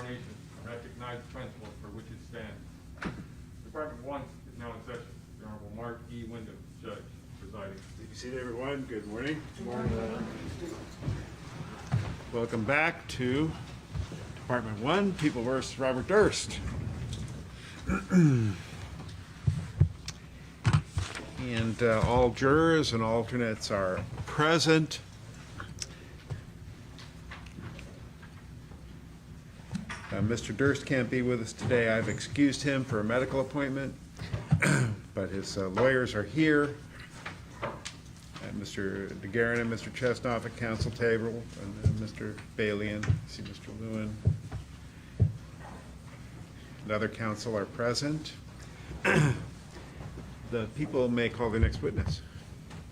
Nation, recognize the principles for which it stands. Department 1 is now in session. The Honorable Mark E. Wyndham, Judge, presiding. Take a seat, everyone. Good morning. Good morning. Welcome back to Department 1, People vs. Robert Durst. And all jurors and alternates are present. Mr. Durst can't be with us today. I've excused him for a medical appointment, but his lawyers are here. And Mr. DeGuerin and Mr. Chestnoff at council table, and then Mr. Bailey and see Mr. Lewin. And other counsel are present. The people may call the next witness.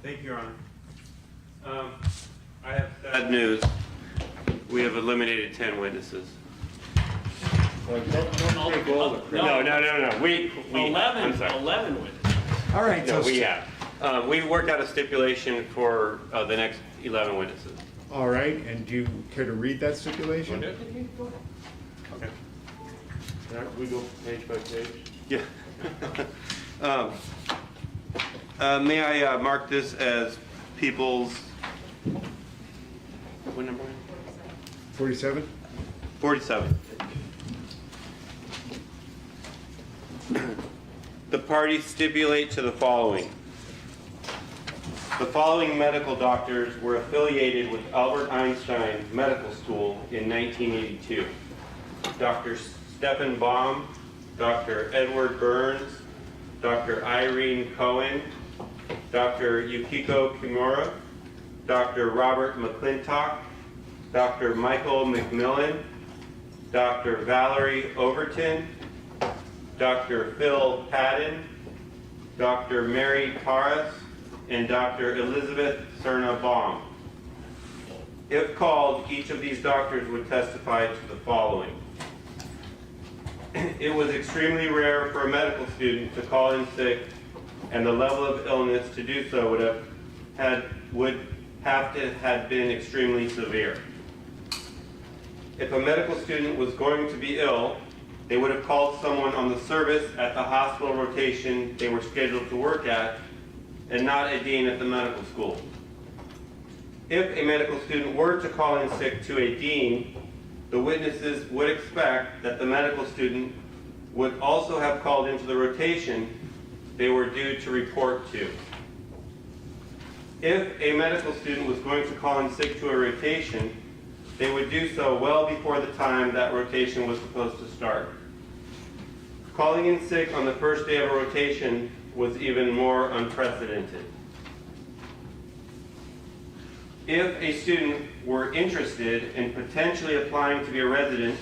Thank you, Your Honor. I have sad news. We have eliminated 10 witnesses. No. We 11. I'm sorry. 11 witnesses. All right. No, we have. We worked out a stipulation for the next 11 witnesses. All right. And do you care to read that stipulation? Okay. We go page by page? Yeah. May I mark this as People's, what number? 47? 47. The parties stipulate to the following. The following medical doctors were affiliated with Albert Einstein Medical School in 1982. Dr. Stephen Baum, Dr. Edward Burns, Dr. Irene Cohen, Dr. Yukiko Kimura, Dr. Robert McClintock, Dr. Michael McMillan, Dr. Valerie Overton, Dr. Phil Padden, Dr. Mary Taras, and Dr. Elizabeth Cerna Baum. If called, each of these doctors would testify to the following. It was extremely rare for a medical student to call in sick, and the level of illness to do so would have to have been extremely severe. If a medical student was going to be ill, they would have called someone on the service at the hospital rotation they were scheduled to work at, and not a dean at the medical school. If a medical student were to call in sick to a dean, the witnesses would expect that the medical student would also have called into the rotation they were due to report to. If a medical student was going to call in sick to a rotation, they would do so well before the time that rotation was supposed to start. Calling in sick on the first day of a rotation was even more unprecedented. If a student were interested in potentially applying to be a resident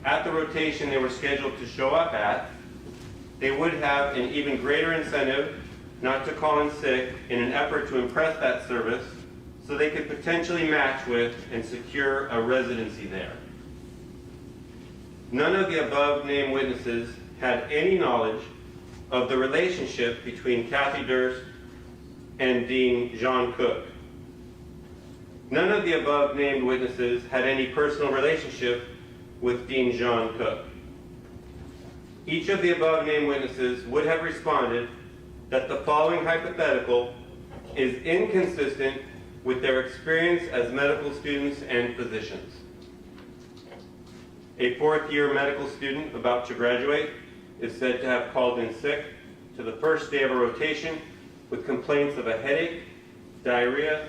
at the rotation they were scheduled to show up at, they would have an even greater incentive not to call in sick in an effort to impress that service so they could potentially match with and secure a residency there. None of the above named witnesses had any knowledge of the relationship between Kathy Durst and Dean John Cook. None of the above named witnesses had any personal relationship with Dean John Cook. Each of the above named witnesses would have responded that the following hypothetical is inconsistent with their experience as medical students and physicians. A fourth-year medical student about to graduate is said to have called in sick to the first day of a rotation with complaints of a headache, diarrhea,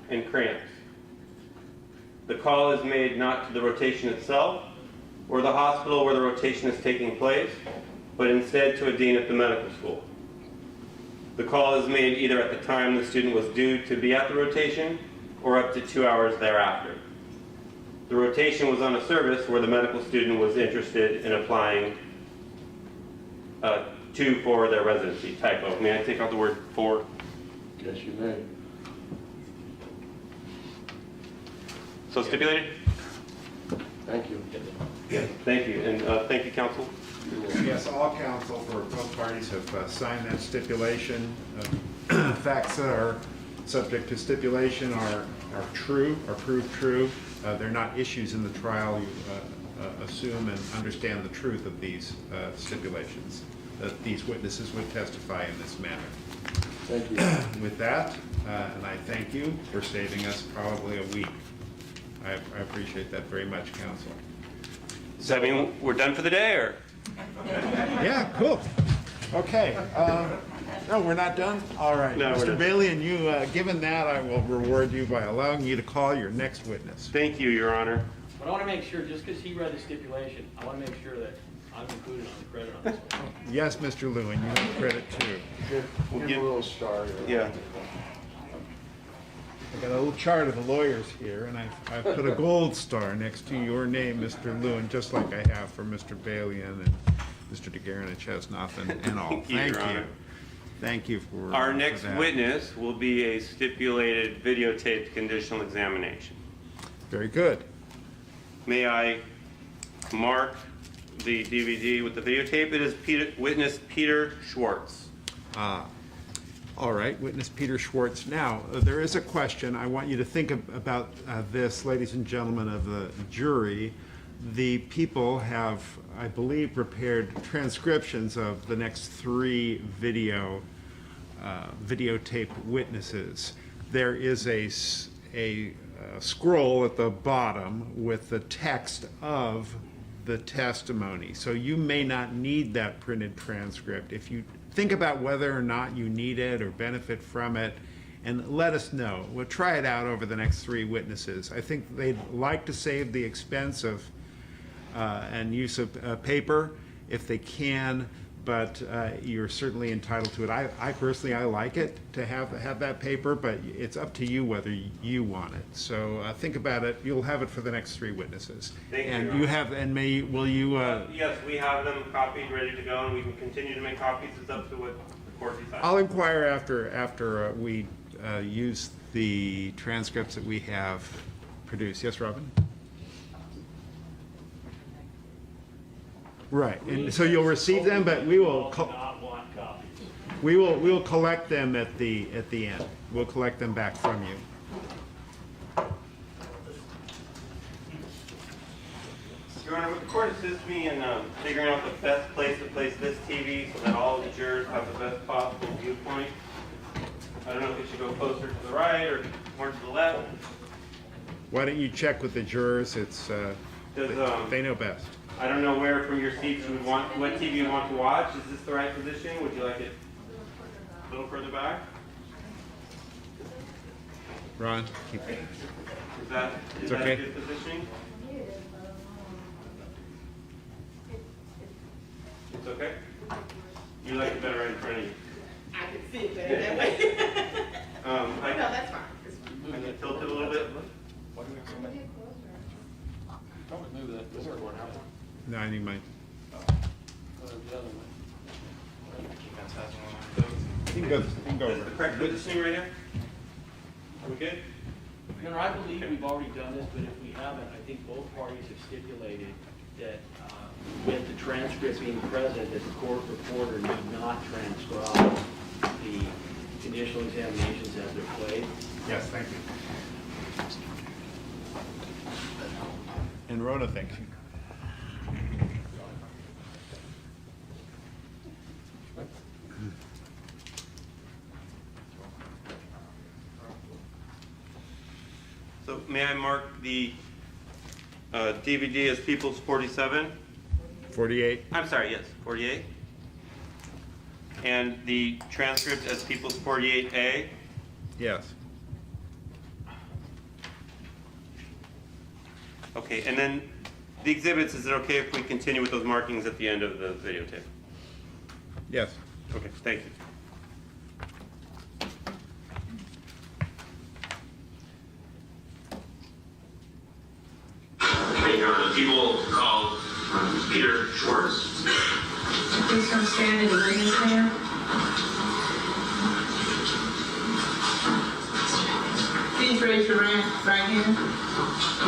and cramps. The call is made not to the rotation itself or the hospital where the rotation is taking place, but instead to a dean at the medical school. The call is made either at the time the student was due to be at the rotation or up to 2 hours thereafter. The rotation was on a service where the medical student was interested in applying to for their residency. Typo. May I take out the word for? Yes, you may. So stipulated? Thank you. Yes. Thank you. And thank you, counsel. Yes, all counsel for both parties have signed that stipulation. Facts that are subject to stipulation are true, are proved true. They're not issues in the trial. You assume and understand the truth of these stipulations, that these witnesses would testify in this manner. Thank you. With that, and I thank you for saving us probably a week. I appreciate that very much, counsel. Does that mean we're done for the day, or? Yeah, cool. Okay. No, we're not done? All right. No, we're Mr. done. Bailey, and you, given that, I will reward you by allowing you to call your next witness. Thank you, Your Honor. But I want to make sure, just because he read the stipulation, I want to make sure that I'm included on the credit on this one. Yes, Mr. Lewin, you have credit too. Give him a little star here. Yeah. I got a little chart of the lawyers here, and I put a gold star next to your name, Mr. Lewin, just like I have for Mr. Bailey and Mr. DeGuerin and Chestnut and all. Thank you, Your Honor. Thank you for Our for next that. witness will be a stipulated videotaped conditional examination. Very good. May I mark the DVD with the videotape? It is witness Peter Schwartz. All right, witness Peter Schwartz. Now, there is a question. I want you to think about this, ladies and gentlemen of the jury. The people have, I believe, prepared transcriptions of the next 3 videotape witnesses. There is a scroll at the bottom with the text of the testimony. So you may not need that printed transcript. If you think about whether or not you need it or benefit from it, and let us know. We'll try it out over the next 3 witnesses. I think they'd like to save the expense of and use of paper if they can, but you're certainly entitled to it. I personally, I like it to have that paper, but it's up to you whether you want it. So think about it. You'll have it for the next 3 witnesses. Thank you, And Your you Honor. have, and will you? Yes, we have them copied, ready to go, and we can continue to make copies. It's up to what the court decides. I'll inquire after we use the transcripts that we have produced. Yes, Robin? Right, and so you'll receive them, but we will Not want copies. we will collect them at the end. We'll collect them back from you. Your Honor, would the court assist me in figuring out the best place to place this TV so that all of the jurors have the best possible viewpoint? I don't know if it should go closer to the right or more to the left. Why don't you check with the jurors? It's they know best. I don't know where from your seats you would want, what TV you want to watch. Is this the right position? Would you like it a little further back? Ron, keep it. Is that It's a okay. good positioning? It's okay? You like it better right in front of you? I can see it better that way. No, that's fine. It's fine. I can tilt it a little bit. Probably move that door one out. No, I need my. The other way. You can go Is the over. correct positioning right here? Are we good? Your Honor, I believe we've already done this, but if we haven't, I think both parties have stipulated that with the transcript being present, that the court reporter need not transcribe the conditional examinations as they're played. Yes, thank you. And Rhoda, thank you. So may I mark the DVD as People's 47? 48. I'm sorry, yes, 48. And the transcript as People's 48A? Yes. Okay, and then the exhibits, is it okay if we continue with those markings at the end of the videotape? Yes. Okay, thank you. People called Peter Schwartz. Please come stand in the witness stand. Please raise your right hand.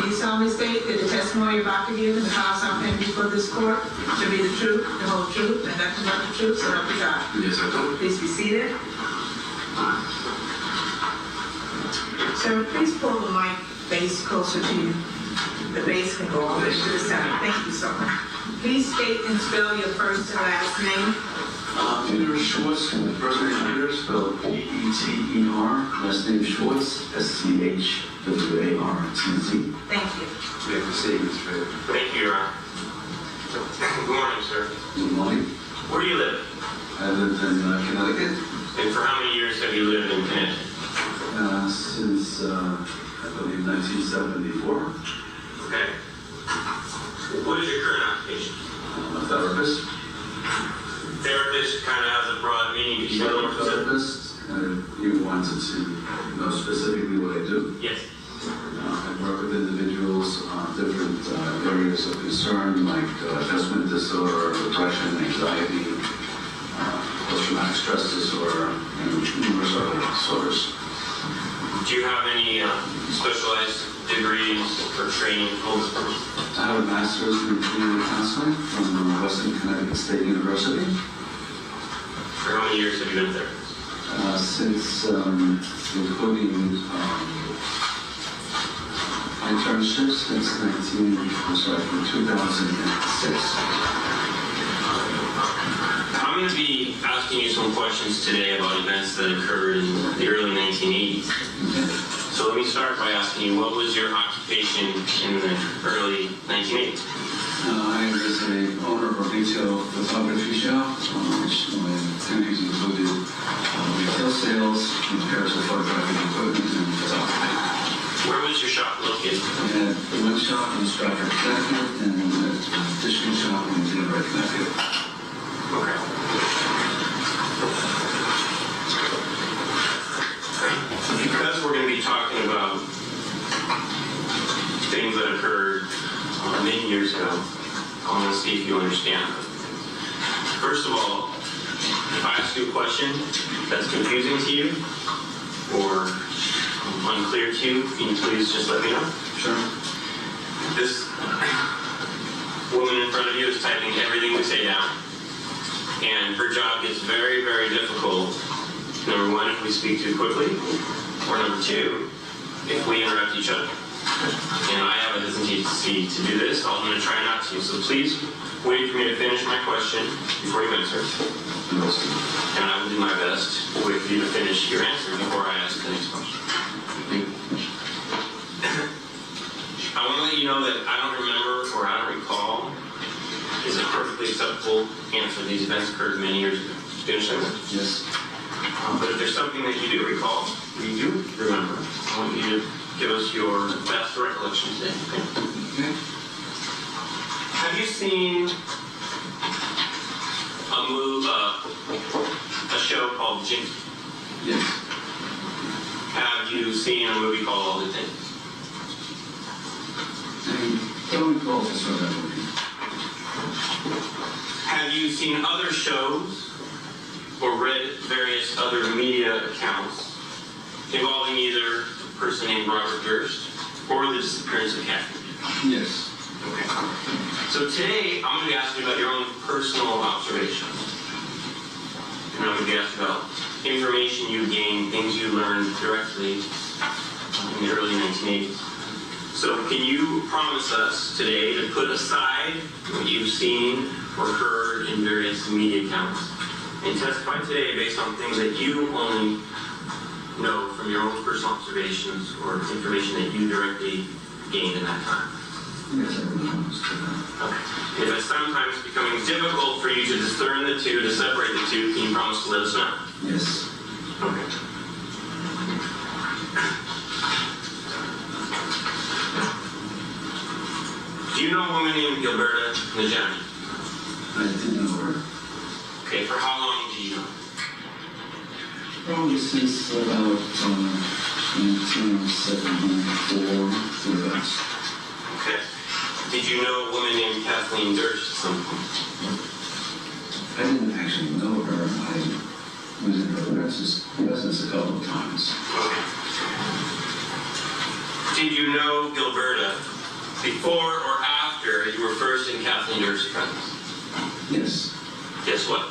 Do you solemnly state that the testimony you're about to give in the trial something before this court shall be the truth, the whole truth, and nothing but the truth, so help you God? Yes, I do. Please be seated. Sir, please pull the mic base closer to you. The base can go all the way to the center. Thank you so much. Please state and spell your first and last name. Peter Schwartz, first name Peter, spelled P-E-T-E-R, last name Schwartz, S-C-H-W-A-R-T-Z. Thank you. You have to say this, right? Thank you, Your Honor. Good morning, sir. Good morning. Where do you live? I live in Connecticut And for how many years have you lived in Connecticut? since, I believe, 1974. Okay. What is your current occupation? I'm a therapist. Therapist kind of has a broad meaning. Could you go more specific? Therapist. You wanted to know specifically what I do. Yes. I work with individuals on different areas of concern, like adjustment disorder, depression, anxiety, post-traumatic stress disorder, and numerous other disorders. Do you have any specialized degrees or training? I have a master's in community counseling from Western Connecticut State University. For how many years have you been there? Since including internships since 2006. I'm going to be asking you some questions today about events that occurred in the early 1980s. So let me start by asking you, what was your occupation in the early 1980s? I was an owner of a retail photography shop, which my duties included retail sales, repairs of photographic equipment, and photography. Where was your shop located? I had one shop in Stratford, Connecticut, and a district shop in Denver, Connecticut. Okay. Because we're going to be talking about things that occurred many years ago, I want to see if you understand them. First of all, if I ask you a question that's confusing to you or unclear to you, can you please just let me know? Sure. This woman in front of you is typing everything we say down, and her job gets very, very difficult. Number one, if we speak too quickly, or number two, if we interrupt each other. And I have a hesitancy to do this. I'm going to try not to. So please wait for me to finish my question before you answer. And I will do my best to wait for you to finish your answer before I ask the next question. I want to let you know that I don't remember or I don't recall is a perfectly acceptable answer. These events occurred many years ago. Do you understand that? Yes. But if there's something that you do recall, you do remember, I want you to give us your best recollection today. Okay? Have you seen a show called Jinx? Yes. Have you seen a movie called All the Things? I don't recall if I saw that movie. Have you seen other shows or read various other media accounts involving either a person named Robert Durst or the disappearance of Kathleen? Yes. Okay. So today, I'm going to be asking you about your own personal observations. And I'm going to be asking about information you gained, things you learned directly in the early 1980s. So can you promise us today to put aside what you've seen or heard in various media accounts and testify today based on things that you only know from your own personal observations or information that you directly gained in that time? Yes, I will promise to that. Okay. And if it's sometimes becoming difficult for you to discern the two, to separate the two, can you promise to let us know? Yes. Okay. Do you know a woman named Gilberta Najani? I did know her. Okay, for how long do you know? Probably since about 1974 thereabouts. Okay. Did you know a woman named Kathleen Durst at some point? I didn't actually know her. I was in her presence a couple of times. Okay. Did you know Gilberta before or after you were first in Kathleen Durst's presence? Yes. Guess what?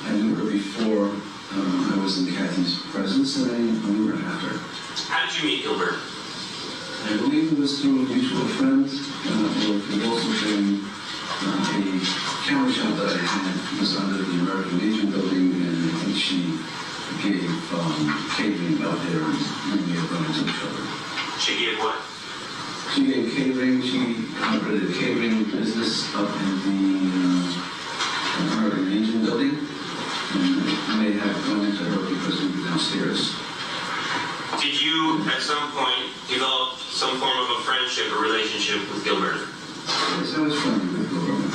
I knew her before I was in Kathy's presence, and I knew her after. How did you meet Gilberta? I I believe it was through a mutual friend, or it could also been a camera shop that I had was under the American Legion building, and I think she gave catering out there, and we may have run into each other. She gave what? She gave catering. She operated a catering business up in the American Legion building, and I may have run into her because we were downstairs. Did you, at some point, develop some form of a friendship or relationship with Gilbert? Yes, I was friendly with Gilbert.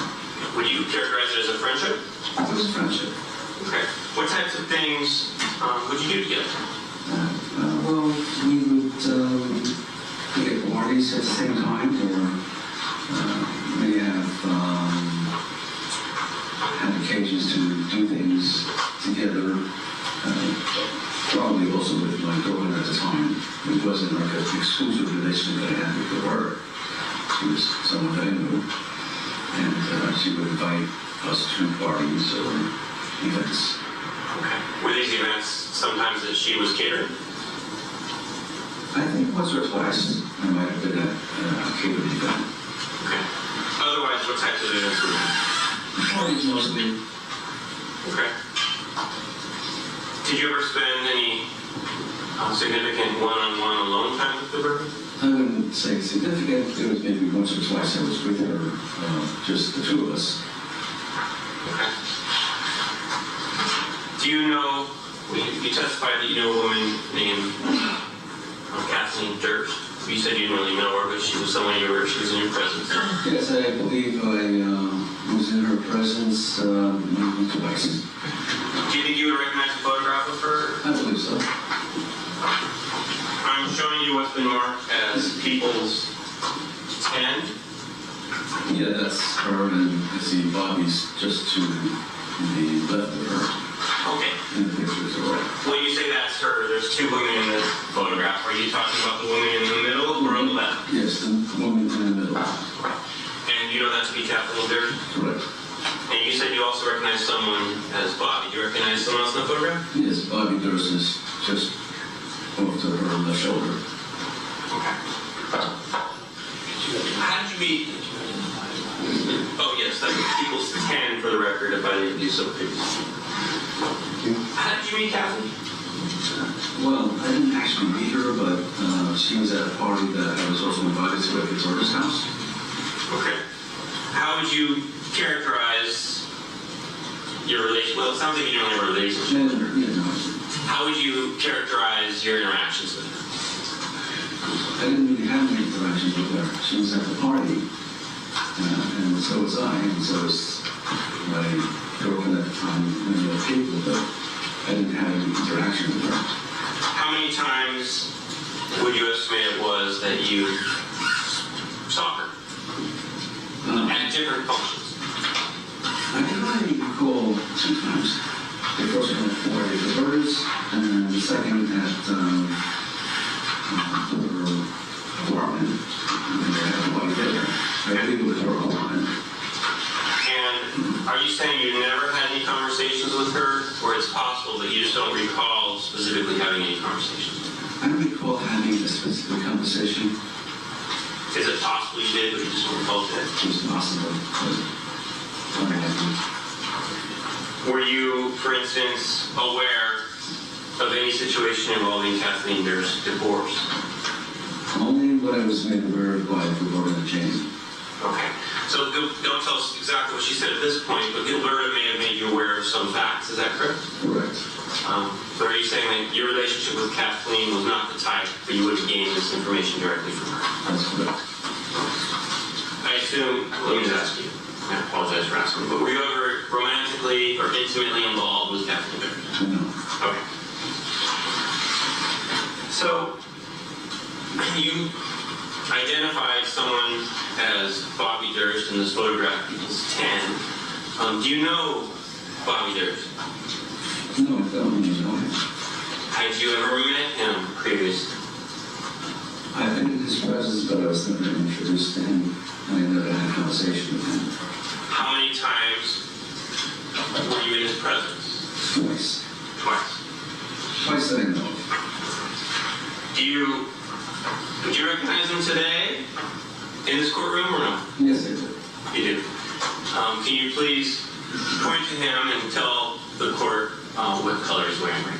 Would you characterize it as a friendship? It was a friendship. Okay. What types of things would you do together? Well, we would be at parties at the same time, or may have had occasions to do things together. Probably also with my girlfriend at the time. It wasn't like an exclusive relationship that I had with her. She was someone that I knew, and she would invite us to parties or events. Okay. Were these events sometimes that she was catering? I think once or twice I might have been at a catering event. Okay. Otherwise, what types of events were there? Parties mostly. Okay. Did you ever spend any significant one-on-one alone time with Gilbert? I wouldn't say significant. There was maybe once or twice I was with her, just the two of us. Okay. Do you know, you testified that you know a woman named Kathleen Durst. You said you didn't really know her, but she was someone she was in your presence. Yes, I believe I was in her presence maybe twice. Do you think you would recognize a photograph of her? I believe so. I'm showing you what's been marked as People's 10. Yeah, that's her, and I see Bobby's just to the left of her. Okay. In the pictures are right. When you say that's her, there's two women in this photograph. Are you talking about the woman in the middle or on the left? Yes, the woman in the middle. And you know that to be Kathleen Durst? Correct. And you said you also recognize someone as Bobby. Do you recognize someone else in the photograph? Yes, Bobby Durst is just over to her left shoulder. Okay. How did you meet? Oh yes, that's People's 10 for the record, if I didn't do so previously. How did you meet Kathleen? Well, I didn't actually meet her, but she was at a party that I was also invited to at Victoria's house. Okay. How would you characterize your relationship? Well, it sounds like you don't have a relationship. How would you characterize your interactions with her? I didn't really have any interactions with her. She was at the party, and so was I, and so was my girlfriend at the time, many other people, but I didn't have any interaction with her. How many times would you estimate it was that you saw her? At different functions? I can only recall 2 times. The first one for the birds, and the second at her apartment. And they had a lot together. I believe it was her apartment. And are you saying you never had any conversations with her, or it's possible that you just don't recall specifically having any conversations? I don't recall having a specific conversation. Is it possible you did, but you just don't recall it? It was possible, but unlikely. Were you, for instance, aware of any situation involving Kathleen Durst's divorce? Only what I was made aware of by Gilbert and Jane. Okay. So don't tell us exactly what she said at this point, but Gilberta may have made you aware of some facts. Is that correct? Correct. So are you saying that your relationship with Kathleen was not the type that you would have gained this information directly from her? That's correct. I assume, let me just ask you, I apologize for asking, but were you ever romantically or intimately involved with Kathleen Durst? No. Okay. So, you identified someone as Bobby Durst in this photograph, People's 10. Do you know Bobby Durst? No, I don't really know him. Had you ever met him previously? I've been in his presence, but I was never introduced to him, and I never had a conversation with him. How many times were you in his presence? Twice. Twice. Twice that I know of. Do you Did you recognize him today in this courtroom or no? Yes, I do. You do. Can you please point to him and tell the court what color he's wearing right now?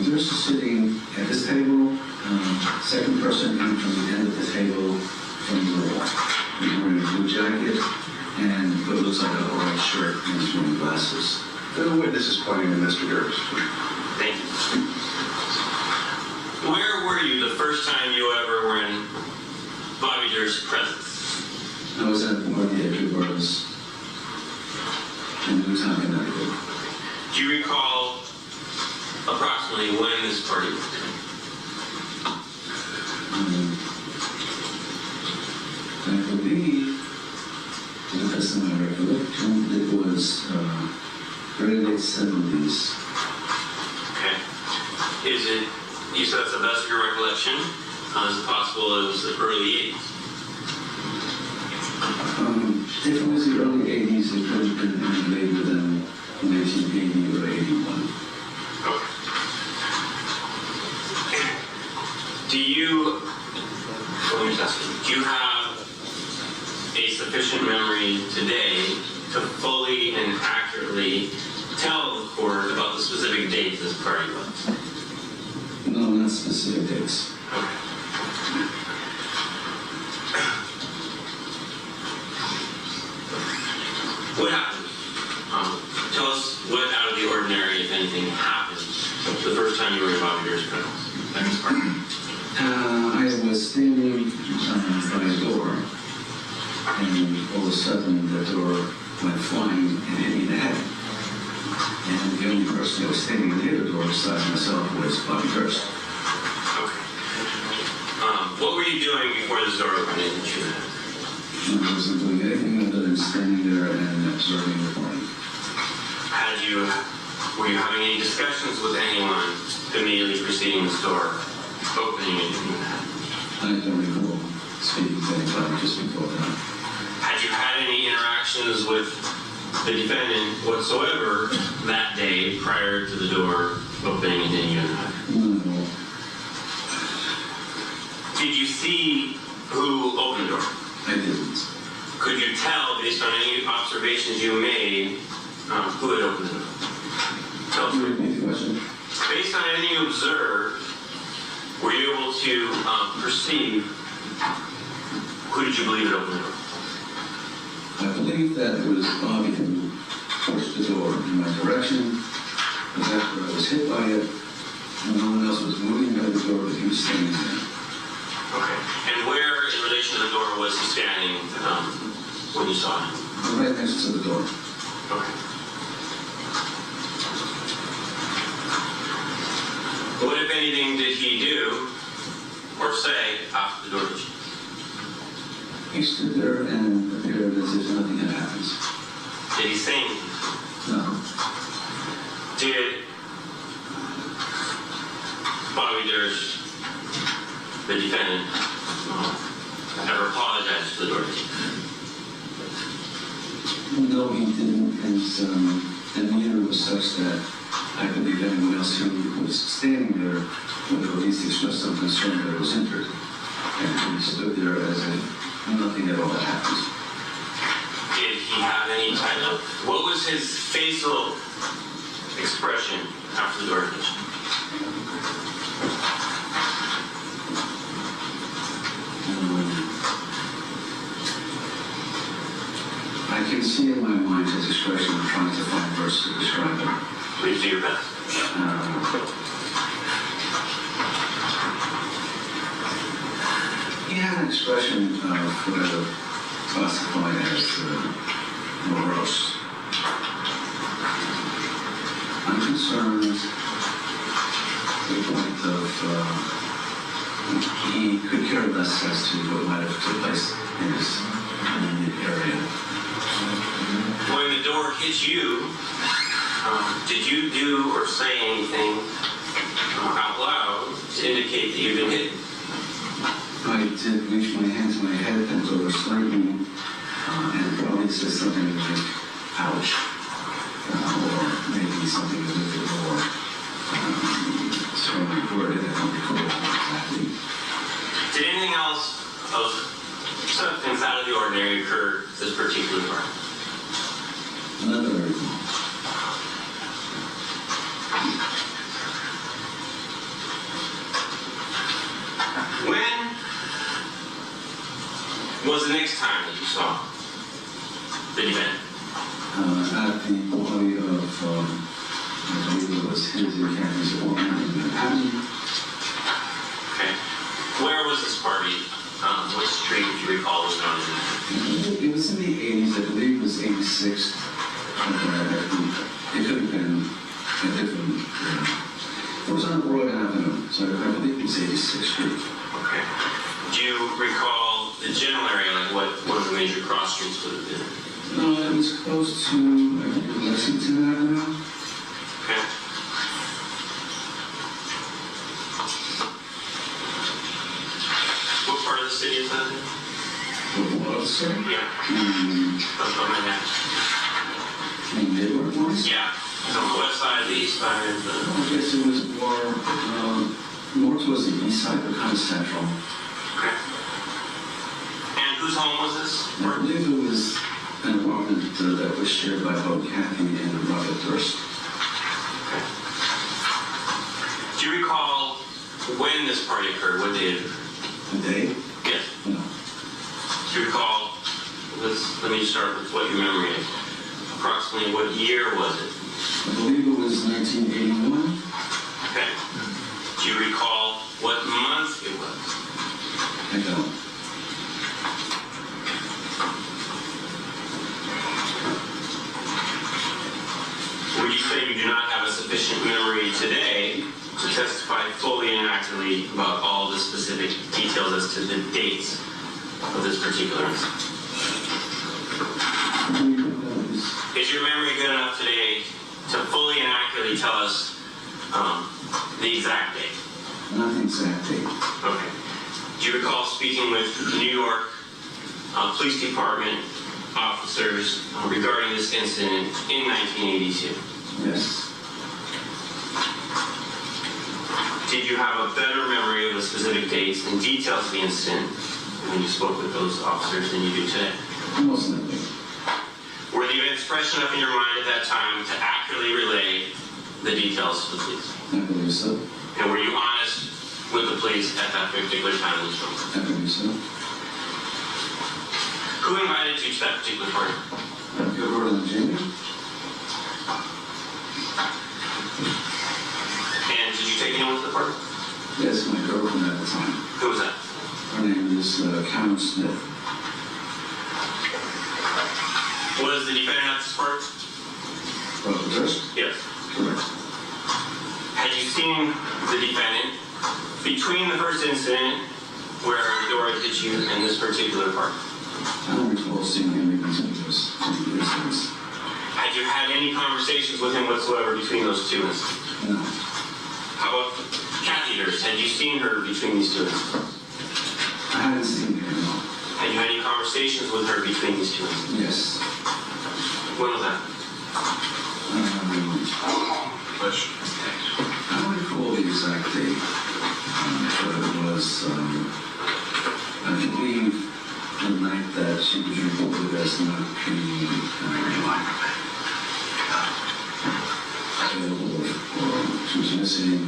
Durst is sitting at this table, second person in from the end of the table from the wall. He's wearing a blue jacket and what looks like a white shirt and he's wearing glasses. The witness is pointing to Mr. Durst. Thank you. Where were you the first time you ever were in Bobby Durst's presence? I was at one of the entry bars in Newtown, Connecticut. Do you recall approximately when this party was? I believe, to the best of my recollection, it was very late 70s. Okay. Is it, you said that's the best of your recollection? Is it possible it was the early 80s? If it was the early 80s, it could have been any later than 1980 or 81. Okay. Do you, let me just ask you, do you have a sufficient memory today to fully and accurately tell the court about the specific date this party was? No, not specific dates. Okay. What happened? Tell us what out of the ordinary, if anything, happened the first time you were in Bobby Durst's presence at this party. I was standing by a door, and all of a sudden the door went flying and hit me in the head. And the only person that was standing near the door besides myself was Bobby Durst. Okay. What were you doing before this door opened and hit you in the head? I wasn't doing anything other than standing there and observing the party. Were you having any discussions with anyone immediately preceding this door opening and hitting you in the head? I don't recall speaking to anybody just before that. Had you had any interactions with the defendant whatsoever that day prior to the door opening and hitting you in the head? No. Did you see who opened the door? I didn't. Could you tell, based on any observations you made, who had opened the door? Tell us. Repeat the question. Based on anything you observed, were you able to perceive who did you believe had opened the door? I believe that it was Bobby who pushed the door in my direction, because after I was hit by it, no one else was moving by the door, but he was standing there. Okay. And where, in relation to the door, was he standing when you saw him? Right next to the door. Okay. What, if anything, did he do or say after the door was shut? He stood there and appeared as if nothing had happened. Did he say anything? No. Did Bobby Durst, the defendant, ever apologize to the door? No, he didn't. His demeanor was such that I believe anyone else who was standing there would at least express some concern that it was injured. And he stood there as if nothing at all had happened. Did he have any type of, what was his facial expression after the door was shut? I can see in my mind his expression. I'm trying to find words to describe it. Please do your best. He had an expression of what I would classify as morose. Unconcerned to the point of he could care less as to what might have took place in his immediate area. When the door hit you, did you do or say anything out loud to indicate that you've been hit? I did reach my hand to my head and over slightly, and probably said something like, ouch, or maybe something a little bit more strongly worded. I don't recall exactly. of something out of the ordinary occur this particular part? None that I recall. When was the next time that you saw the defendant? At the body of, I believe it was his and Kathy's apartment in Manhattan. Okay. Where was this party? What street, if you recall, was known as that? It was in the 80s, I believe it was 86. It could have been a different, it was on Royal Avenue, so I believe it was 86th Street. Okay. Do you recall the general area, like what one of the major cross streets would have been? No, it was close to Lexington Avenue. Okay. What part of the city is that in? What was, sir? Yeah. That's what I meant. In neighborhood ones? Yeah. On the west side, the east side, I guess it was more towards the east side, but kind of central. Okay. And whose home was this? I believe it was an apartment that was shared by both Kathy and Robert Durst. Okay. Do you recall when this party occurred? What day it occurred? The day? Yes. No. Do you recall, let me start with what your memory is. Approximately what year was it? I believe it was 1981. Okay. Do you recall what month it was? I don't. Would you say you do not have a sufficient memory today to testify fully and accurately about all the specific details as to the dates of this particular incident? I believe that was, Is your memory good enough today to fully and accurately tell us the exact date? not the exact date. Okay. Do you recall speaking with New York Police Department officers regarding this incident in 1982? Yes. Did you have a better memory of the specific dates and details of the incident when you spoke with those officers than you do today? Most likely. Were the events fresh enough in your mind at that time to accurately relay the details to the police? I believe so. And were you honest with the police at that particular time in the story? I believe so. Who invited you to that particular party? Robert and Jamie? And did you take anyone to the party? Yes, my girlfriend at the time. Who was that? Her name is Karen Smith. Was the defendant at this party? Robert Durst? Yes. Correct. Had you seen the defendant between the first incident where the door hit you and this particular party? I don't recall seeing him in between those two incidents. Had you had any conversations with him whatsoever between those two incidents? No. How about Kathy Durst? Had you seen her between these two incidents? I hadn't seen him, no. Had you had any conversations with her between these two incidents? Yes. When was that? I don't recall the exact date, but it was, I believe, the night that she was reported as not being available, or she was missing.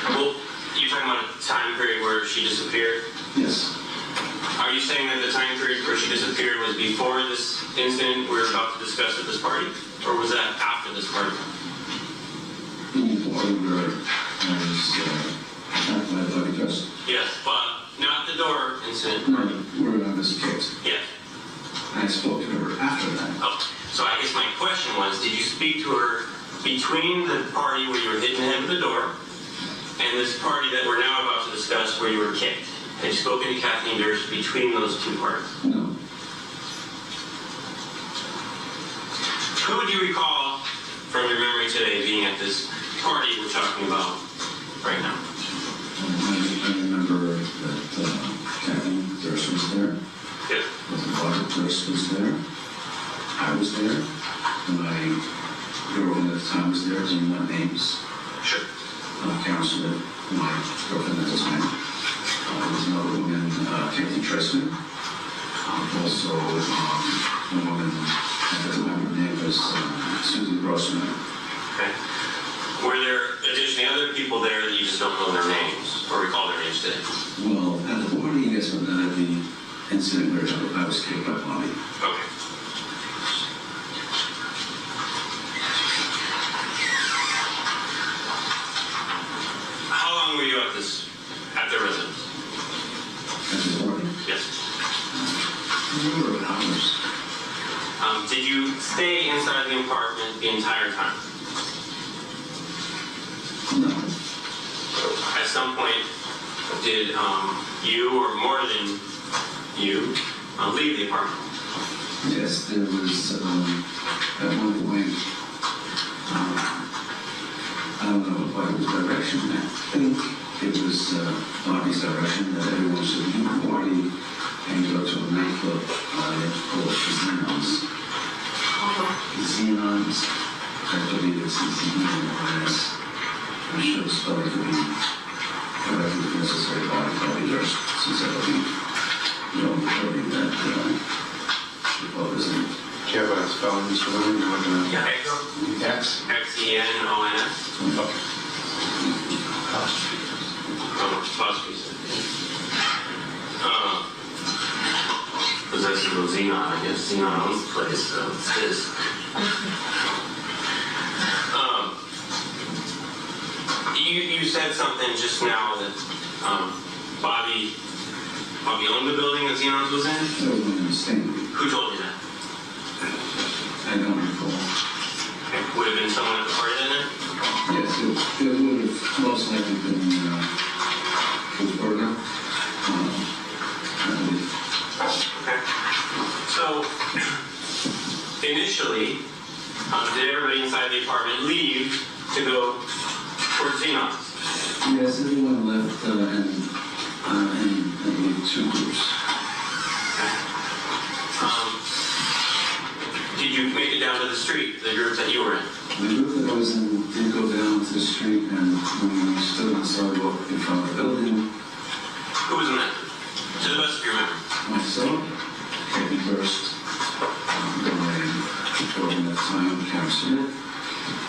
Well, you're talking about a time period where she disappeared? Yes. Are you saying that the time period where she disappeared was before this incident we're about to discuss at this party? Or was that after this party? Before where I was attacked by a body dress. Yes, but not the door incident. No, where I was kicked. Yes. I spoke to her after that. Oh, so I guess my question was, did you speak to her between the party where you were hitting the head with the door and this party that we're now about to discuss where you were kicked? Had you spoken to Kathleen Durst between those two parties? No. Who would you recall from your memory today being at this party we're talking about right now? I remember that Kathleen Durst was there. Yes. Robert Durst was there. I was there. My girlfriend at the time was there. Do you know names? Sure. Karen Smith, my girlfriend at the time. There was another woman, Kathleen Tressman. Also, a woman at the time, her name was Susan Berman. Okay. Were there additionally other people there that you just don't know their names or recall their names today? Well, at the party, yes, but not at the incident where I was killed by Bobby. Okay. How long were you at their residence? At the party? Yes. A number of hours. Did you stay inside the apartment the entire time? No. At some point, did you or more than you leave the apartment? Yes, there was, at one point, I don't know what it was direction. I think it was Bobby's direction that everyone should leave the party and go to a nightclub called Xenons. Xenons, I believe it's Z-E-N-O-N-S. I'm sure the spelling could be corrected if necessary by Robert Durst, since I believe that Do you have a spelling, Mr. Williams? You're looking at Yeah. X? X-E-N-O-N-S? Okay. Apostrophe. Possessive of Xenon, I guess. Xenon owns the place, so it's his. You said something just now that Bobby owned the building that Xenon's was in? I don't understand. Who told you that? I don't recall. Okay. Would have been someone at the party that night? Yes, it would have most likely been Berger. Okay. So, initially, did everybody inside the apartment leave to go towards Xenon's? Yes, everyone left in two groups. Did you make it down to the street, the group that you were in? The group that I was in did go down to the street, and we stood on the sidewalk in front of the building. Who was in that group? To the best of your memory. Myself, Robert Durst, my supporting at the time, Karen Smith,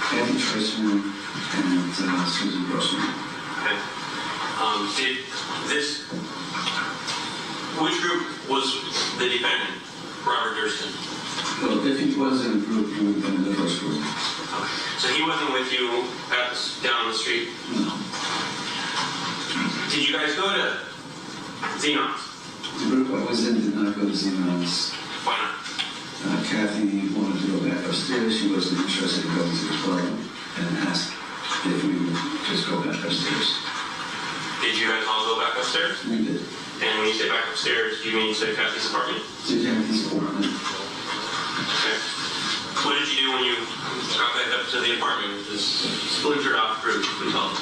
Kathleen Tressman, and Susan Berman. Okay. Which group was the defendant, Robert Durst? Well, if he was in a group, he would have been in the first group. Okay. So he wasn't with you down the street? No. Did you guys go to Xenon's? The group I was in did not go to Xenon's. Why not? Kathy wanted to go back upstairs. She wasn't interested in going to the club and asked if we would just go back upstairs. Did you guys all go back upstairs? We did. And when you say back upstairs, do you mean to Kathy's apartment? To Kathy's apartment. Okay. What did you do when you got back up to the apartment with this splintered off group, we call it?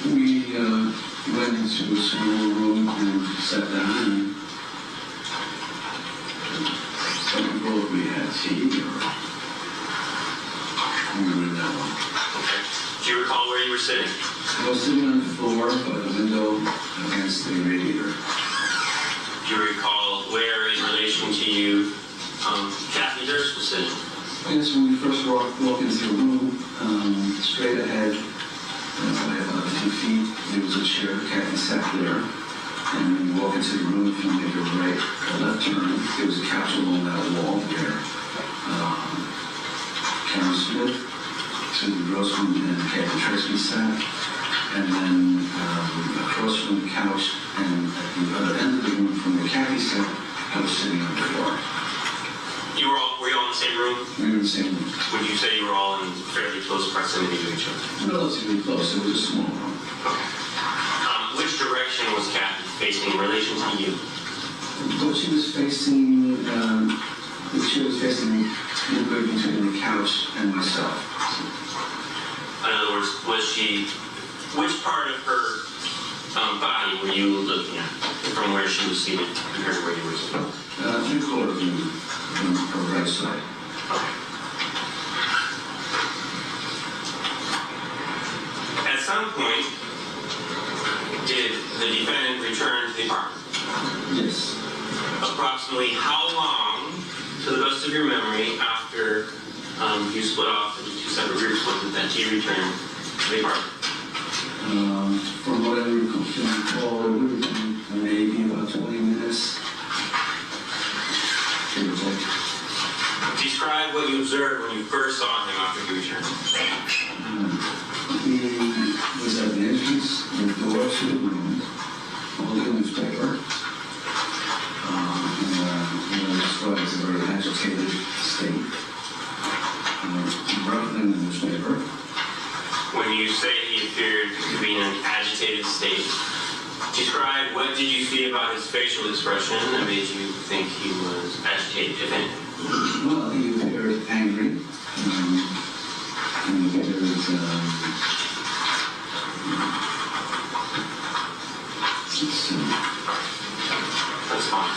We went into a small room and sat down and we had tea or we were in that one. Okay. Do you recall where you were sitting? I was sitting on the floor by the window against the radiator. Do you recall where in relation to you Kathy Durst was sitting? Yes, when we first walked into the room, straight ahead, by about a few feet, there was a chair. Kathy sat there. And when you walk into the room, if you make a right or left turn, there was a couch along that wall where Karen Smith, Susan Berman, and Kathleen Tressman sat. And then across from the couch and at the other end of the room from where Kathy sat, I was sitting on the floor. Were you all in the same room? We were in the same room. Would you say you were all in fairly close proximity to each other? Relatively close. It was a small room. Okay. Which direction was Kathy facing in relation to you? But she was facing, between the couch and myself. In other words, which part of her body were you looking at from where she was seated compared to where you were seated? 3/4 of you from her right side. Okay. At some point, did the defendant return to the apartment? Yes. Approximately how long, to the best of your memory, after you split off into two separate groups, was it that you returned to the apartment? From what I recall, it would have been maybe about 20 minutes. Give or take. Describe what you observed when you first saw him after you returned. He was at the entrance of the door to the room, holding a newspaper. Described as a very agitated state. Rubbing in the newspaper. When you say he appeared to be in an agitated state, describe what did you see about his facial expression that made you think he was agitated, if anything? Well, he appeared angry. And he appeared, That's fine.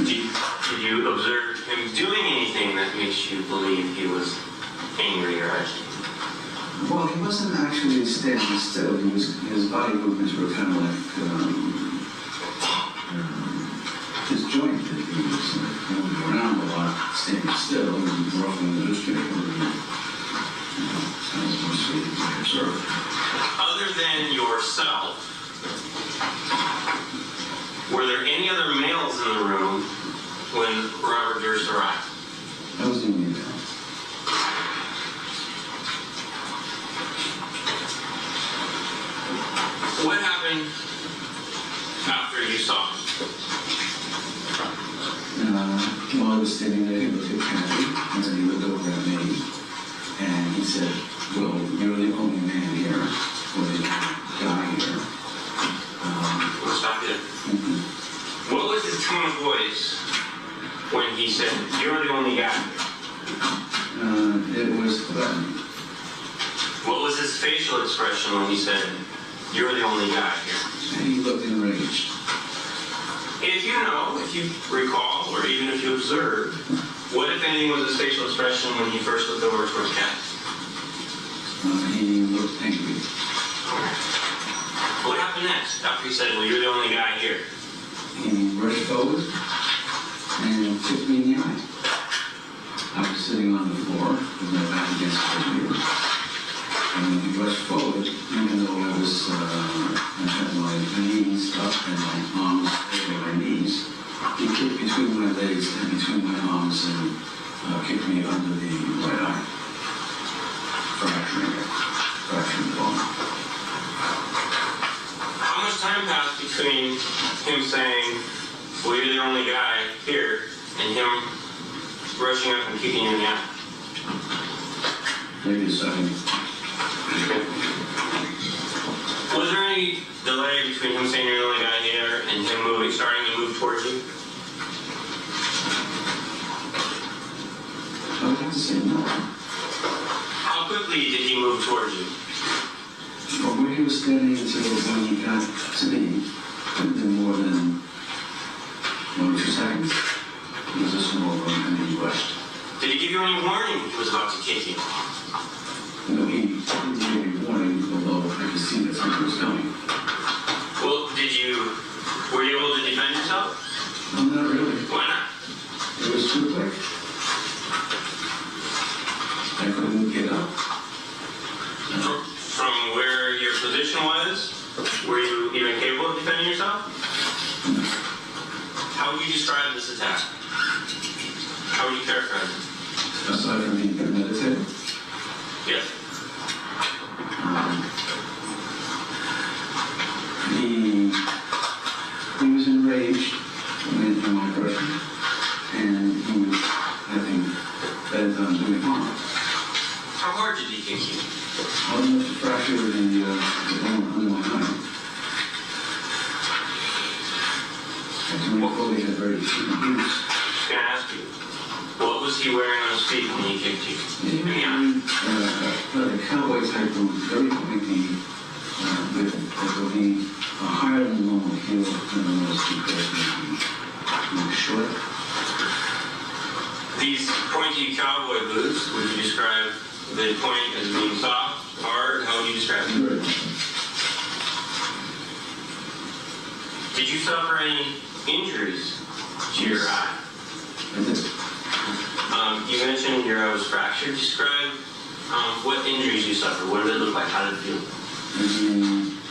Did you observe him doing anything that makes you believe he was angry or agitated? well, he wasn't actually standing still. His body movements were kind of like disjointed. He was moving around a lot, standing still, and ruffling the newspaper. That was mostly what I observed. Other than yourself, were there any other males in the room when Robert Durst arrived? That was the only thing. What happened after you saw him? While I was standing there, he looked at Kathy, and then he looked over at me, and he said, well, you're the only man here, or the guy here. We'll stop you there. What was his tone of voice when he said, you're the only guy? It was threatening. What was his facial expression when he said, you're the only guy here? And he looked enraged. If you know, if you recall, or even if you observed, what, if anything, was his facial expression when he first looked over towards Kat? He looked angry. What happened next after he said, well, you're the only guy here? He rushed forward and took me in the eye. I was sitting on the floor with my back against the computer. And when he rushed forward, even though I had my knees up and my arms over my knees, he kicked between my legs and between my arms and kicked me under the right eye, fracturing the bone. How much time passed between him saying, well, you're the only guy here, and him rushing up and kicking you in the eye? Maybe a second. Was there any delay between him saying you're the only guy here and him starting to move towards you? I would have to say no. How quickly did he move towards you? From where he was standing until when he got to me, could have been more than 1 or 2 seconds. It was a small run and he rushed. Did he give you any warning he was about to kick you? No, he didn't give me warning, although I could see that something was coming. Well, were you able to defend yourself? No, not really. Why not? It was too quick. I couldn't get up. From where your position was, were you even capable of defending yourself? How would you describe this attack? How would you characterize it? Aside from being premeditated, Yes. he was enraged in my person, and he was, I think, bent on doing harm. How hard did he kick you? Well, enough to fracture the bone under my eye. And to me, Foley had very few use. Can I ask you, what was he wearing on his feet when he kicked you? In the eye? A cowboy type of very pointy, with a higher than normal heel than most because he was short. These pointy cowboy boots, would you describe the point as being soft, hard? How would you describe it? Very. Did you suffer any injuries to your eye? I did. You mentioned your eye was fractured. Describe what injuries you suffered. What did it look like? How did it feel?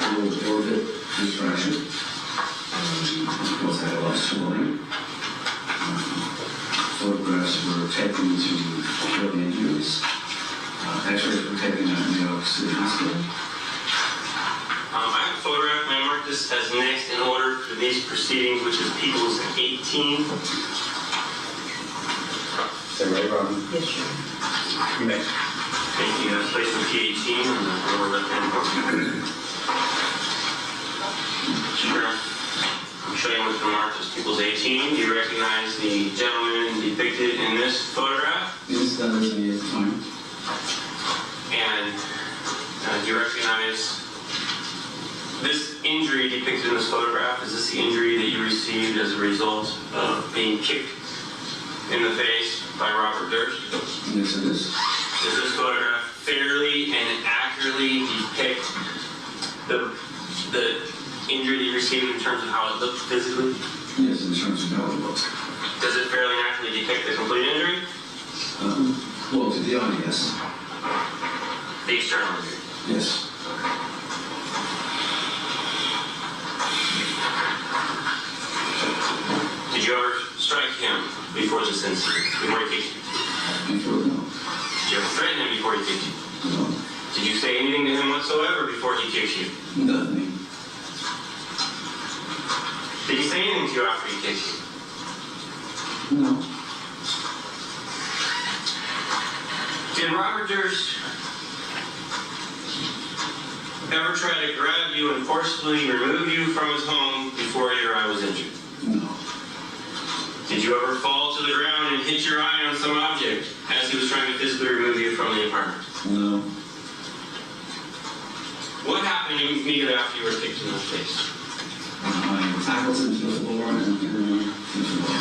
A little orbit distraction. Of course, I had a lot of swelling. Photographs were taken to show the injuries. X-rays were taken at New York City Hospital. I have a photograph, and I marked this as next in order for these proceedings, which is People's 18. Is that right, Robin? Yes, sir. You may. Thank you. That's placed in P18 on the lower left-hand corner. Sure. I'm showing what's been marked as People's 18. Do you recognize the gentleman depicted in this photograph? Yes, that was me at the time. And do you recognize this injury depicted in this photograph? Is this the injury that you received as a result of being kicked in the face by Robert Durst? Yes, it is. Does this photograph fairly and accurately depict the injury that you received in terms of how it looked physically? Yes, in terms of how it looked. Does it fairly and accurately depict the complete injury? Well, to the eye, yes. The external injury? Yes. Did you ever strike him before this incident, before he kicked you? Before, no. Did you ever threaten him before he kicked you? No. Did you say anything to him whatsoever before he kicked you? Nothing. Did he say anything to you after he kicked you? No. Did Robert Durst ever try to grab you and forcibly remove you from his home before your eye was injured? No. Did you ever fall to the ground and hit your eye on some object as he was trying to physically remove you from the apartment? No. What happened immediately after you were kicked in the face? I tackled him to the floor and into the floor.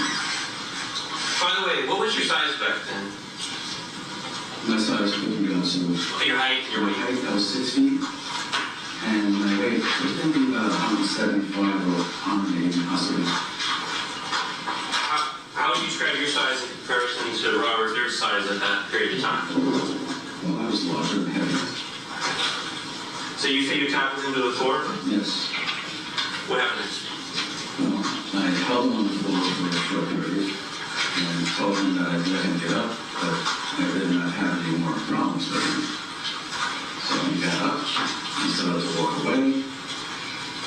By the way, what was your size back then? My size couldn't be also. Your height, your My weight? height, I was 6 feet, and my weight was maybe about 175 or 180 possibly. How would you describe your size in comparison to Robert Durst's size at that period of time? Well, I was larger and heavier. So you say you tackled him to the floor? Yes. What happened next? Well, I held him on the floor for a short period and told him that I'd let him get up, but I did not have any more problems with him. So he got up, he started to walk away.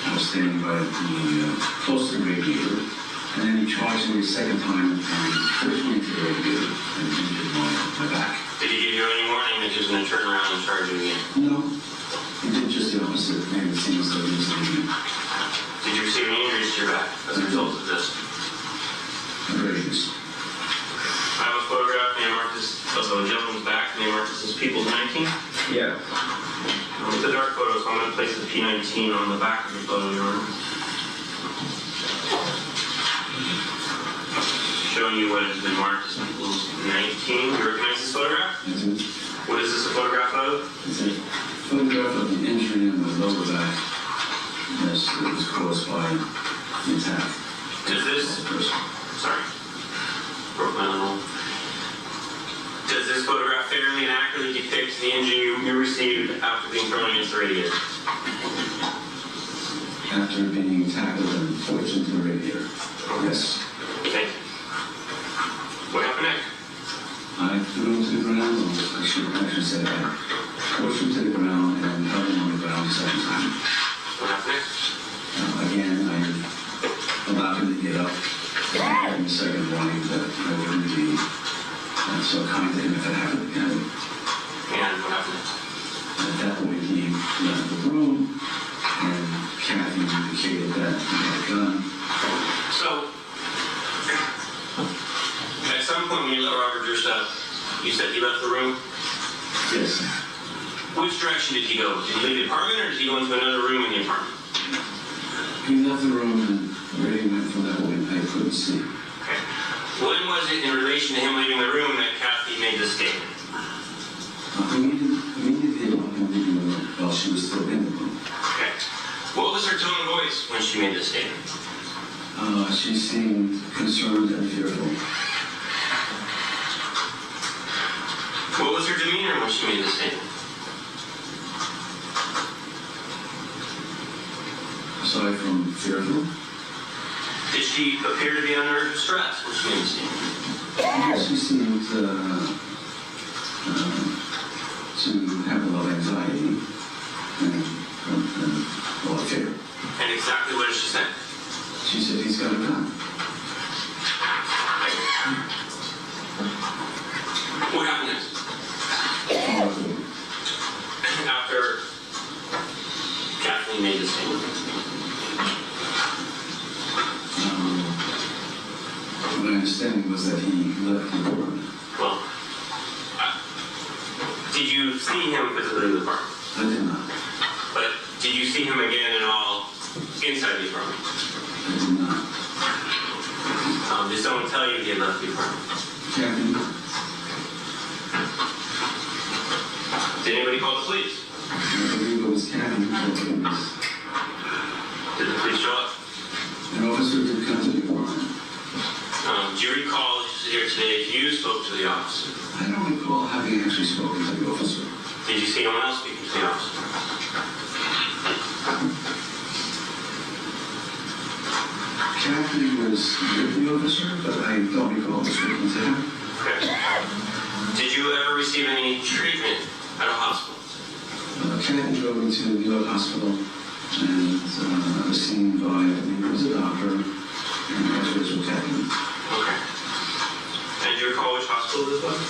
I was standing by the close to the radiator, and then he charged me a second time and pushed me to the radiator and injured my back. Did he give you any warning that he was going to turn around and charge you again? No, he did just the opposite. Made it seem as though he was leaving. Did you receive any injuries to your back as a result of this? Injuries. I have a photograph named Marcus of a gentleman's back named Marcus is People's 19. Yeah. It's a dark photo, so I'm going to place the P19 on the back of the photo, Your Honor. Showing you what has been marked as People's 19. You recognize this photograph? Yes, sir. What is this a photograph of? It's a photograph of the injury in my lower back. Yes, it was caused by the attack. Does this... Sorry. Broke my little... Does this photograph fairly and accurately depict the injury you received after being thrown against the radiator? After being tackled and pushed into the radiator. Yes. Thank you. What happened next? I threw him to the ground, or I should say I pushed him to the ground and held him on the ground the second time. What happened next? Again, I allowed him to get up. I gave him a second warning that I wouldn't be so kind to him if it happened again. And what happened next? At that point, he left the room, and Kathy indicated that he had a gun. So, at some point when you let Robert Durst up, you said he left the room? Yes. Which direction did he go? Did he leave the apartment or did he go into another room in the apartment? He left the room, and where he went from that point, I couldn't see. Okay. When was it in relation to him leaving the room that Kathy made this statement? Immediately upon him leaving the room, while she was still in the room. Okay. What was her tone of voice when she made this statement? She seemed concerned and fearful. What was her demeanor when she made the statement? Aside from fearful, Did she appear to be under stress when she made the statement? she seemed to have a lot of anxiety and a lot of fear. And exactly what did she say? She said he's got a gun. What happened next? After Kathleen made the statement? My understanding was that he left the apartment. Well, did you see him physically in the apartment? I did not. But did you see him again at all inside the apartment? I did not. Did someone tell you he had left the apartment? Kathy, Did anybody call the police? I believe it was Kathy who told the police. Did the police show up? An officer did come to the apartment. Do you recall, as you sit here today, if you spoke to the officer? I don't recall having actually spoken to the officer. Did you see anyone else speaking to the officer? Kathy was with the officer, but I don't recall speaking to him. Okay. Did you ever receive any treatment at a hospital? Kathy drove me to the York Hospital, and I was seen by, I believe it was a doctor, and afterwards with Kathy. Okay. And do you recall which hospital this was?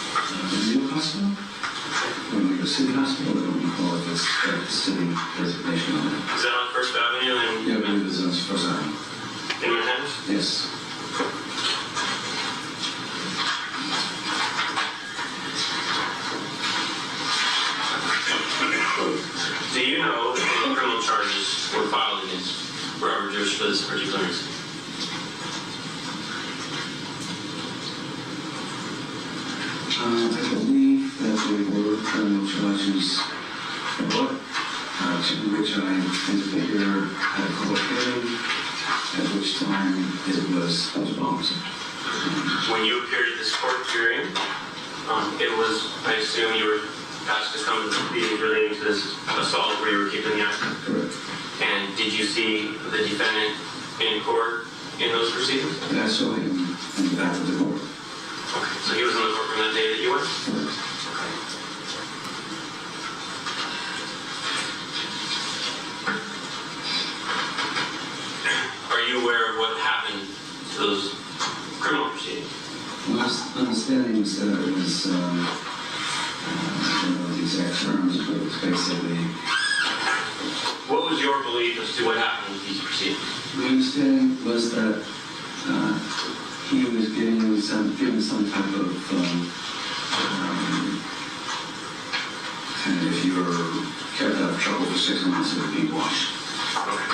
The York Hospital? Like a city hospital, I don't recall if it's got the city designation on it. Is that on First Avenue in, Yeah, I believe it's on First Avenue. in Manhattan? Yes. Do you know that any criminal charges were filed against Robert Durst for this particular incident? I believe that there were criminal charges brought, to which I indicated at a court hearing, at which time it was disposed. When you appeared at this court hearing, it was, I assume you were asked to come to the proceedings relating to this assault where you were keeping the actor? Correct. And did you see the defendant in court in those proceedings? And I saw him in the back of the court. Okay, so he was in the courtroom that day that you went? Correct. Are you aware of what happened to those criminal proceedings? My understanding was that it was, I don't know the exact terms, but it was basically, What was your belief as to what happened with these proceedings? my understanding was that he was given some type of, kind of, if you were kept out of trouble for 6 months, it would be washed. Okay.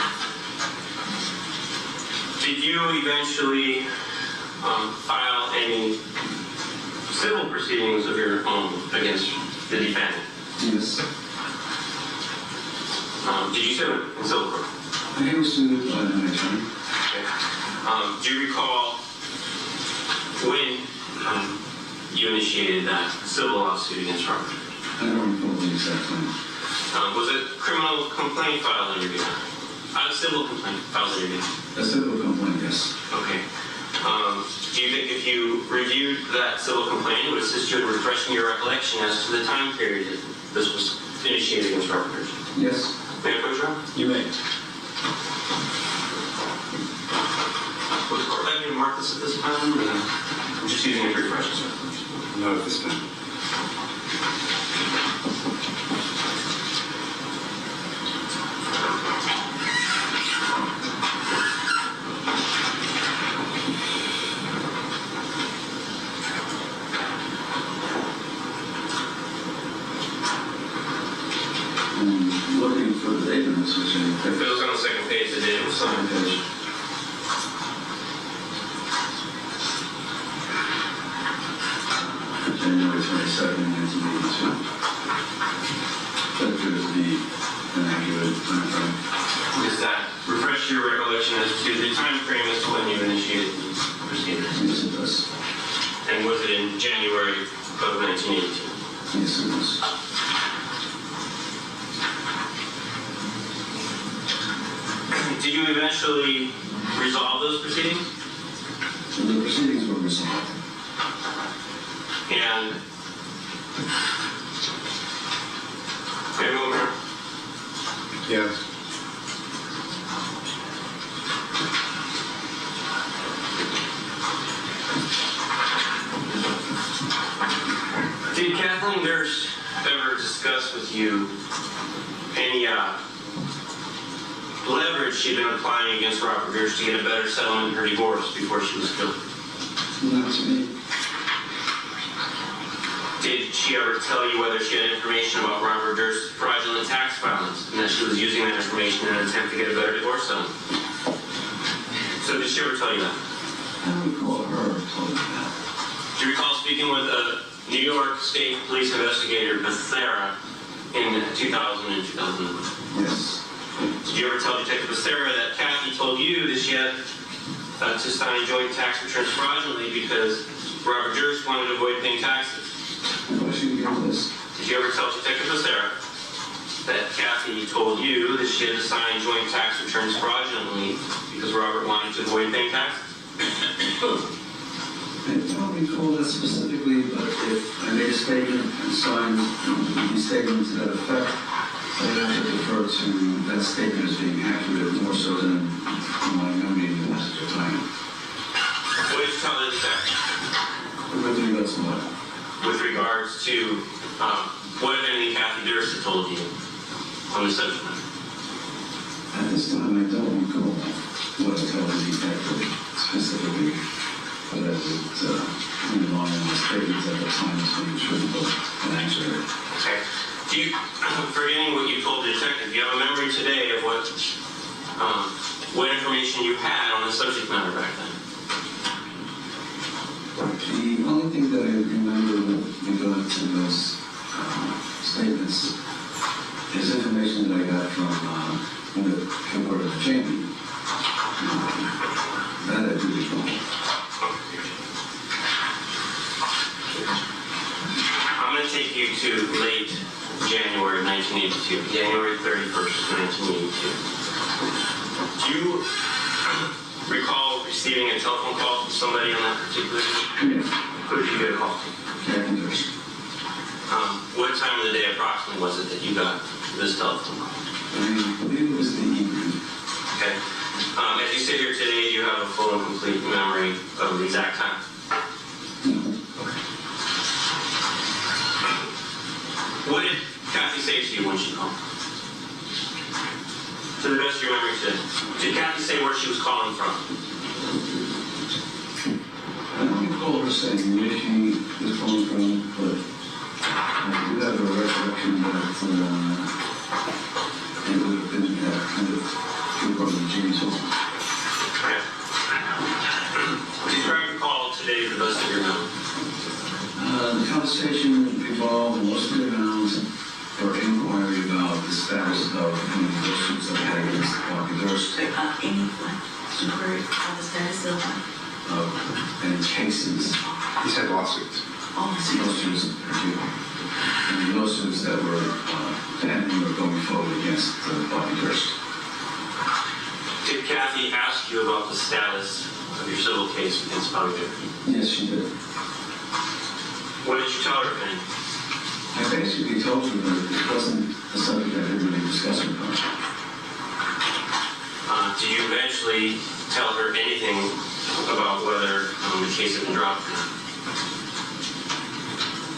Did you eventually file any civil proceedings of your own against the defendant? Yes. Did you sue him in civil court? I was sued by an attorney. Okay. Do you recall when you initiated that civil lawsuit against Robert? I don't recall the exact time. Was a criminal complaint filed on your behalf? A civil complaint filed on your behalf? A civil complaint, yes. Okay. Do you think if you reviewed that civil complaint, it would assist you in refreshing your recollection as to the time period that this was initiated against Robert Durst? Yes. May I approach, Robert? You may. Would the court like me to mark this at this time? Or I'm just using it to refresh this recollection. Not at this time. Looking for the date on this, which I If think it was on the second page, the date was signed. second page. January 22nd, 1982. That appears to be an accurate time frame. Does that refresh your recollection as to the time frame as to when you eventually resolve those proceedings? The proceedings were resolved. And okay, go over. Yes. Did Kathleen Durst ever discuss with you any leverage she'd been applying against Robert Durst to get a better settlement in her divorce before she was killed? Not to me. Did she ever tell you whether she had information about Robert Durst's fraudulent tax filings and that she was using that information in an attempt to get a better divorce settlement? So did she ever tell you that? I don't recall her telling me that. Do you recall speaking with a New York State Police investigator, Becerra, in 2000 and 2001? Yes. Did you ever tell Detective Becerra that Kathy told you that she had to sign joint tax returns fraudulently because Robert Durst wanted to avoid paying taxes? Why should you give this? Did you ever tell Detective Becerra that Kathy told you that she had to sign joint tax returns fraudulently because Robert wanted to avoid paying taxes? I don't recall that specifically, but if I made a statement and signed a statement to that effect, I would have to defer to that statement as being accurate more so than my memory in the passage of time. What did you tell the detective? With regards to what? With regards to what if anything Kathy Durst had told you on the subject matter? At this time, I don't recall what I told the detective specifically, but I would rely on the statements at the time as being truthful and accurate. Okay. Do you, forgetting what you told the detective, do you have a memory today of what information you had on the subject matter back then? The only thing that I remember with regard to those statements is information that I got from the headquarters of Jamie. That I do recall. I'm going to take you to late January 1982, January 31st, 1982. Do you recall receiving a telephone call from somebody on that particular day? Yes. Who did you get a call from? Kathleen Durst. What time of the day approximately was it that you got this telephone call? I believe it was the evening. Okay. As you sit here today, do you have a full and complete memory of the exact time? What did Kathy say to you when she called? To the best of your memory today. Did Kathy say where she was calling from? I don't recall her saying where she was calling from, but I do have a recollection that it would have been kind of from James Hall. Okay. Describe the call today to the best of your memory. The conversation revolved mostly around or inquiry about the status of any lawsuits that I had against Bobby Durst. Any inquiry on the status of Any cases. He said lawsuits. Lawsuits, any lawsuits that were pending or going forward against Bobby Durst. Did Kathy ask you about the status of your civil case against Bobby Durst? Yes, she did. What did you tell her, Penny? I basically told her that it wasn't a subject I didn't really discuss with her. Did you eventually tell her anything about whether the case had been dropped or not?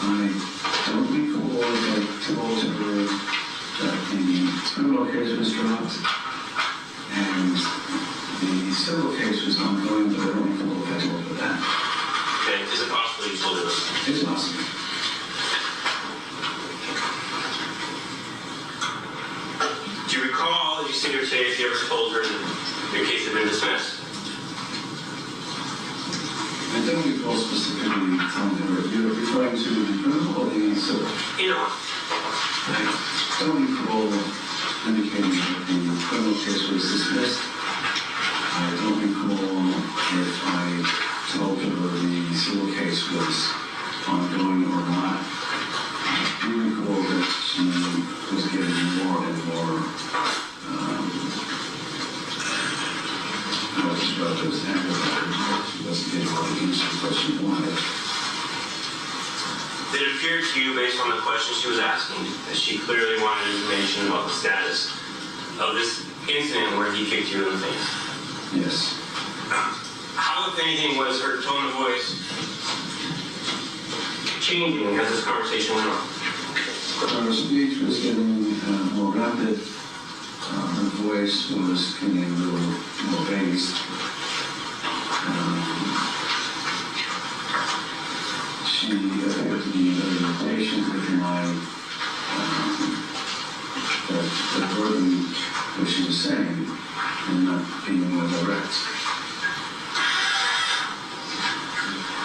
I don't recall that I told her that the criminal case was dropped and the civil case was ongoing, but I don't recall if I told her that. Okay, is it possible you told her that? It's possible. Do you recall, as you sit here today, if you ever told her that your case had been dismissed? I don't recall specifically telling her. You're referring to the criminal or the civil? Either one. I don't recall indicating that the criminal case was dismissed. I don't recall if I told her the civil case was ongoing or not. I do recall that she was getting more and more wanted. Did it appear to you, based on the questions she was asking, that she clearly wanted information about the status of this incident where he kicked you in the face? Yes. How, if anything, was her tone of voice changing as this conversation went on? Her speech was getting more rapid. Her voice was getting a little more raised. She appeared to be very impatient with my the wording that she was saying and not being more direct.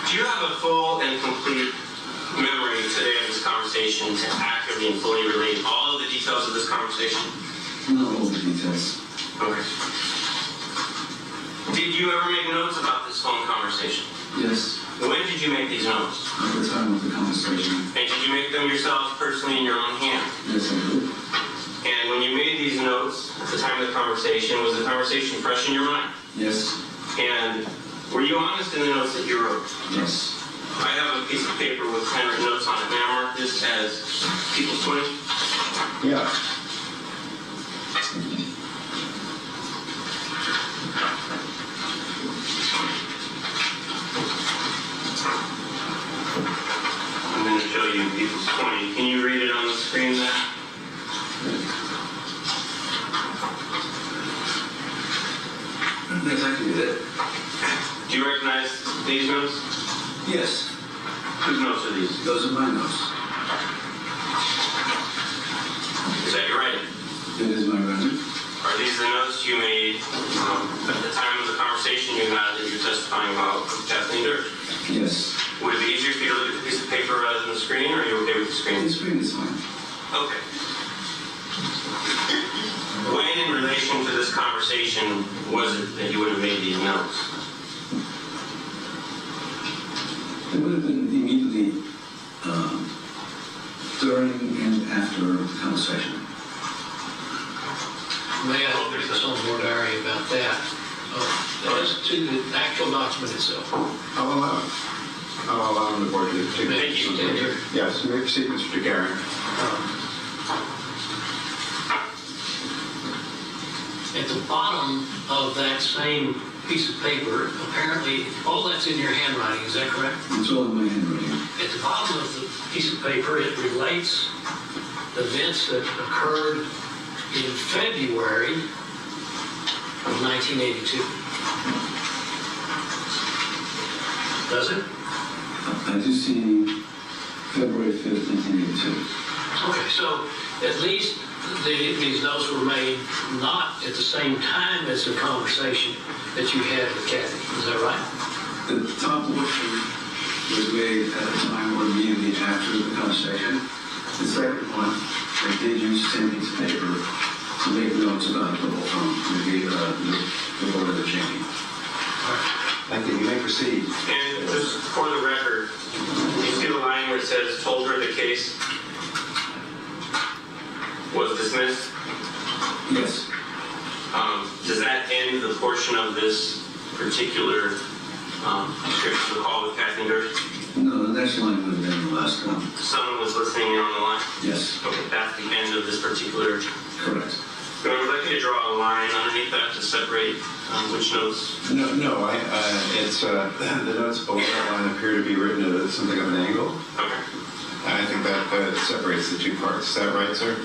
Do you have a full and complete memory today of this conversation to accurately and fully relate all of the details of this conversation? Not all the details. Okay. Did you ever make notes about this phone conversation? Yes, When did you make these notes? at the time of the conversation. And did you make them yourself personally in your own hand? Yes, I did. And when you made these notes at the time of the conversation, was the conversation fresh in your mind? Yes, And were you honest in the notes that you wrote? yes. I have a piece of paper with handwritten notes on it. May I mark this as People's 20? Yeah. I'm going to show you People's 20. Can you read it on the screen there? Yes, I can do that. Do you recognize these notes? Yes, Whose notes are these? those are my notes. Is that your writing? It is my writing. Are these the notes you made at the time of the conversation you had that you're testifying about with Kathleen Durst? Yes. Would it be easier for you to look at the piece of paper rather than the screen, or are you okay with the screen? The screen is fine. Okay. When in relation to this conversation was it that you would have made these notes? It would have been immediately during and after the conversation. May I hope there's some more diary about that? As to the actual document itself. I'll allow the board to take Thank you. some picture. Yes, you may proceed, Mr. DeGuerin. At the bottom of that same piece of paper, apparently, all that's in your handwriting, is that correct? It's all in my handwriting. At the bottom of the piece of paper, it relates events that occurred in February of 1982. Does it? I do see February 5th, 1982. Okay, so at least these notes were made not at the same time as the conversation that you had with Kathy. Is that right? The top portion was made at a time or immediately after the conversation. The second one, I did use the same piece of paper to make notes about the order of changing. Thank you. You may proceed. And just for the record, you see the line where it says, told her the case was dismissed? Yes. Does that end the portion of this particular description of the call with Kathleen Durst? No, the next line would have been the last one. Someone was listening in on the line? Yes. Okay, that's the end of this particular. Correct. So I would like you to draw a line underneath that to separate which notes. No, it's the notes below that line appear to be written at something of an angle. Okay. I think that separates the two parts. Is that right, sir?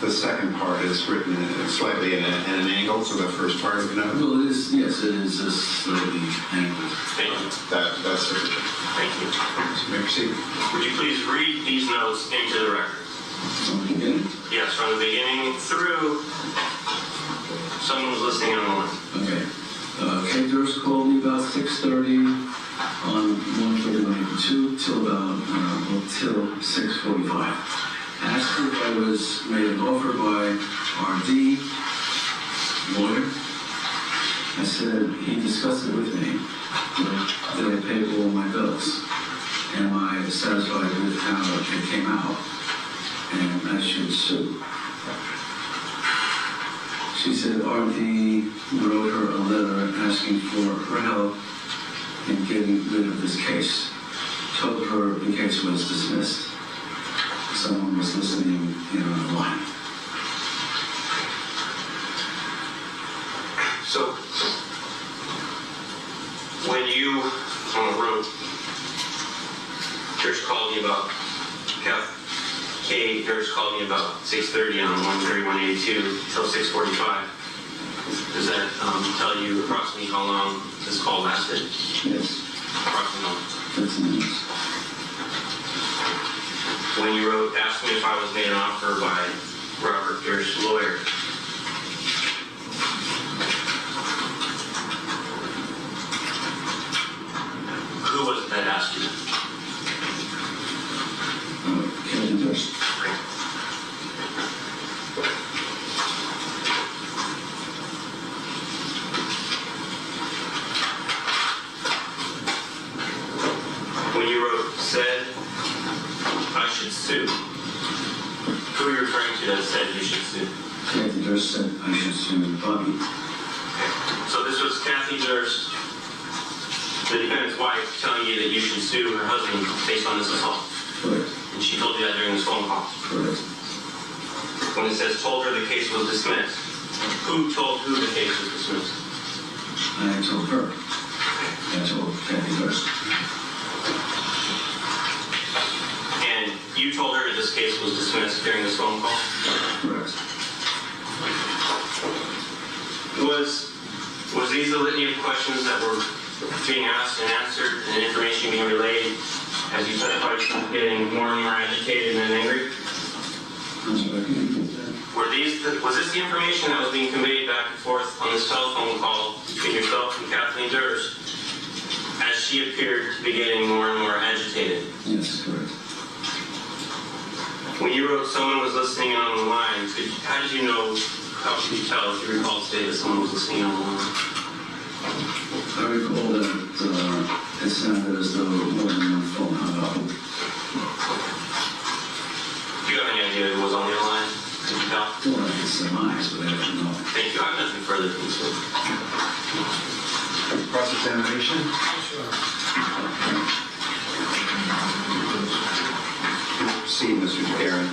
The second part is written slightly in an angle, so the first part of the note. Well, it is, yes, it is a slightly angled. Thank you. That's sufficient. Thank you. You may proceed. Would you please read these notes into the record? From the beginning? Yes, from the beginning through someone was listening on the line. Okay. Kate Durst called me about 6:30 on 1/31/82 till about till 6:45. Asked her if I was made an offer by RD lawyer. I said he discussed it with me. Did I pay all my bills? Am I satisfied with how it came out? And I should sue. She said RD wrote her a letter asking for her help in getting rid of this case, told her the case was dismissed. Someone was listening in on the line. So, when you on the road, Durst called me about, Kay Durst called me about 6:30 on 13182 till 6:45. Does that tell you approximately how long this call lasted? Yes. Approximately. 15 minutes. When you wrote, asked me if I was made an offer by Robert Durst's lawyer, who was it that asked you? Kathleen Durst. When you wrote, said, I should sue, who are you referring to that said you should sue? Kathleen Durst said I should sue Bobby. So this was Kathy Durst, the defendant's wife, telling you that you should sue her husband based on this assault. Correct. And she told you that during this phone call. Correct. When it says told her the case was dismissed, who told who the case was dismissed? I told her. I told Kathleen Durst. And you told her this case was dismissed during this phone call? Correct. Was these the litany of questions that were being asked and answered and information being relayed as you testified to getting more and more agitated and angry? I'm sorry, can you repeat that? Was this the information that was being conveyed back and forth on this telephone call between yourself and Kathleen Durst as she appeared to be getting more and more agitated? Yes, correct. When you wrote someone was listening in on the line, how did you know, how could you tell if you recall to say that someone was listening on the line? I recall that it sounded as though more than one phone hung up. Do you have any idea who was on the other line? Could you tell? Well, I could surmise, but I don't know. Thank you. I have nothing further to say. Cross-examination? Proceed, Mr. DeGuerin.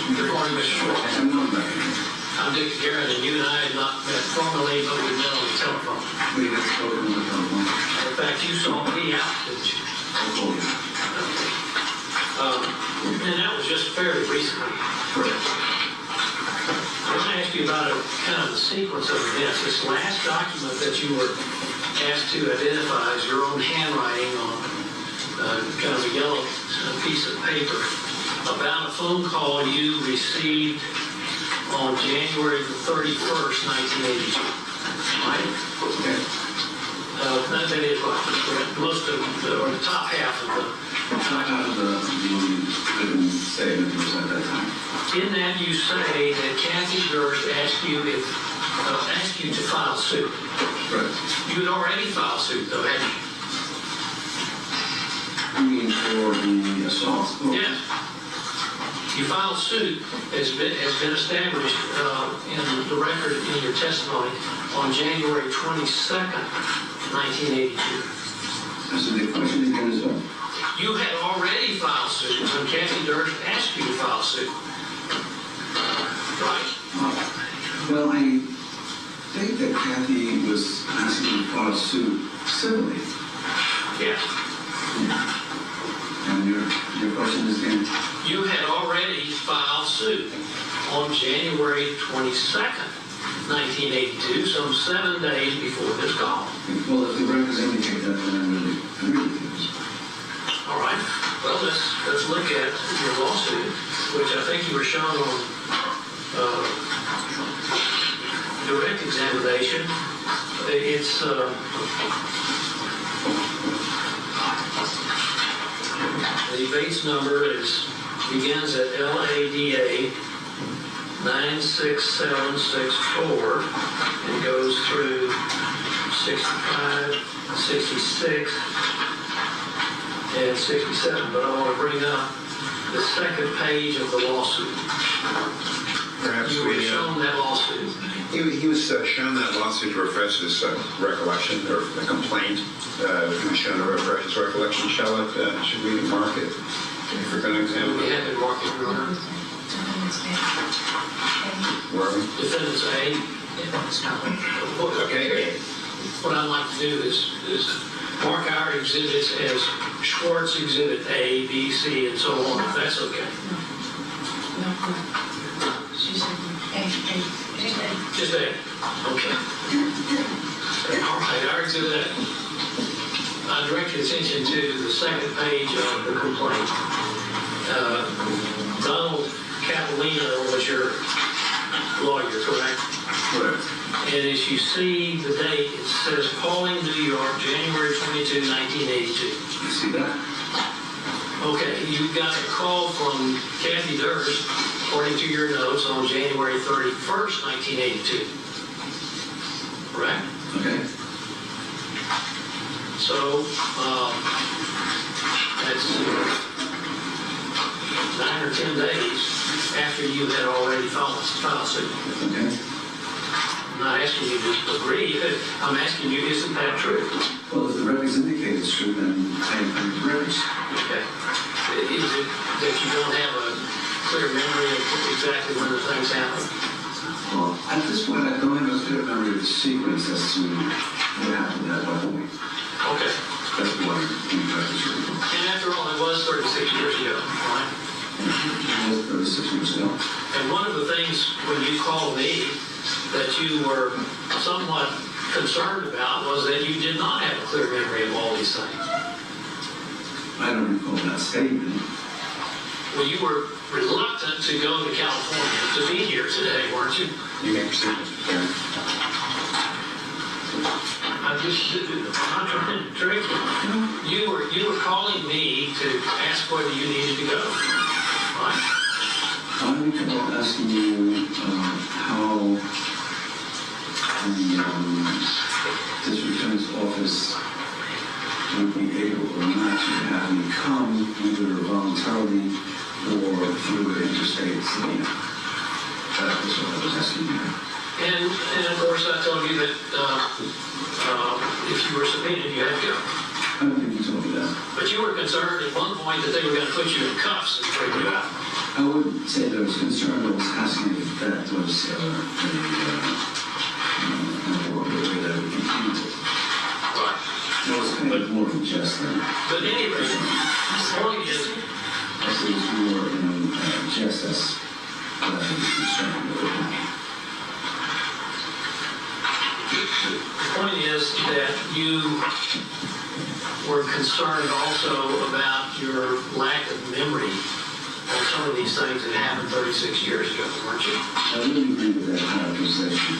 Good morning, Mr. Schwartz. I'm Dick DeGuerin, and you and I had not met formally, but we met on the telephone. We had spoken on the telephone. In fact, you saw me out, didn't you? I told you. And that was just fairly recently. Correct. I was going to ask you about kind of the sequence of events. This last document that you were asked to identify is your own handwriting on kind of a yellow piece of paper about a phone call you received on January the 31st, 1982. Right? Okay. That is what most of or the top half of the Out of the written statement was at that time. In that you say that Kathy Durst asked you to file suit. Right. You had already filed suit, though, hadn't you? You mean for the assault? Oh. Yes. You filed suit has been established in the record in your testimony on January 22nd, 1982. So the question again is what? You had already filed suit when Kathy Durst asked you to file suit. Right? Well, I think that Kathy was asking to file suit civilly. Yes. And your question is again? You had already filed suit on January 22nd, 1982, some 7 days before this call. Well, if the records indicate that, then I really agree with you. All right. Well, let's look at your lawsuit. which I think you were shown on direct examination. It's the base number begins at LADA 96764 and goes through 65, 66, and 67. But I want to bring up the second page of the lawsuit. Perhaps you were shown that lawsuit. He was shown that lawsuit to refresh his recollection, or the complaint. He was shown to refresh his recollection. Should we mark it? If we're going to examine We it. have it marked, Your Honor. Where are we? Defendants A. Okay. What I'd like to do is mark our exhibits as Schwartz Exhibit A, B, C, and so on, if that's okay. She said A. Just A. Okay. All right, our exhibit A. I direct your attention to the second page of the complaint. Donald Catalina was your lawyer, correct? Correct. And as you see the date, it says Pauling, New York, January 22, 1982. You see that? Okay, you got a call from Kathy Durst, according to your notes, on January 31st, 1982. Correct? Okay. So, that's 9 or 10 days after you had already filed suit. Okay. I'm not asking you to agree, I'm asking you, isn't that true? Well, if the records indicate it's true, then I'm the records. Okay. Is it that you don't have a clear memory of exactly when the things happened? Well, at this point, I don't have a clear memory of the sequence as to what happened at what point. Okay. That's why we got this report. And after all, it was 36 years ago, right? It was 36 years ago. And one of the things when you called me that you were somewhat concerned about was that you did not have a clear memory of all these things. I don't recall that statement. Well, you were reluctant to go to California to be here today, weren't you? You may proceed, Mr. Chairman. I'm not trying to trick you. You were calling me to ask whether you needed to go, right? I recall asking you how the district attorney's office would be able or not to have me come either voluntarily or through the interstate subpoena. That was what I was asking you. And of course, I told you that if you were subpoenaed, you had to go. I don't think you told me that. But you were concerned at one point that they were going to put you in cuffs and freak you out. I wouldn't say that I was concerned. I was asking if that was a way that I would continue to. Right. It was kind of more than just that. But anyway, the point is, I said it was more just as what I was concerned with. the point is that you were concerned also about your lack of memory on some of these things that happened 36 years ago, weren't you? I wouldn't agree with that characterization.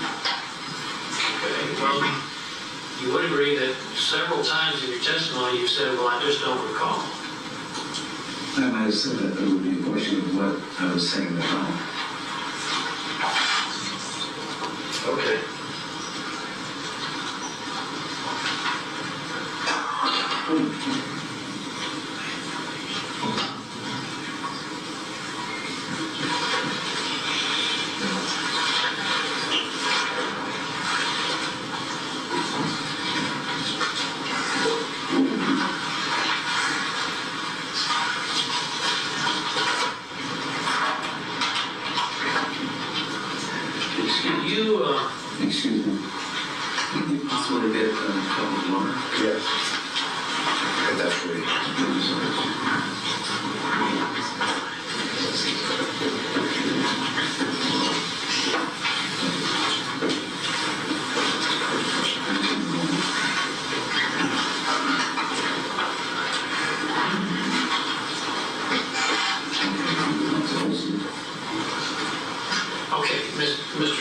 Okay, well, you would agree that several times in your testimony you said, well, I just don't recall. I might have said that, but it would be a question of what I was saying that wrong. Okay. Excuse me. Just want to get a cup of water. Yes. Get that for you. Thank you so much.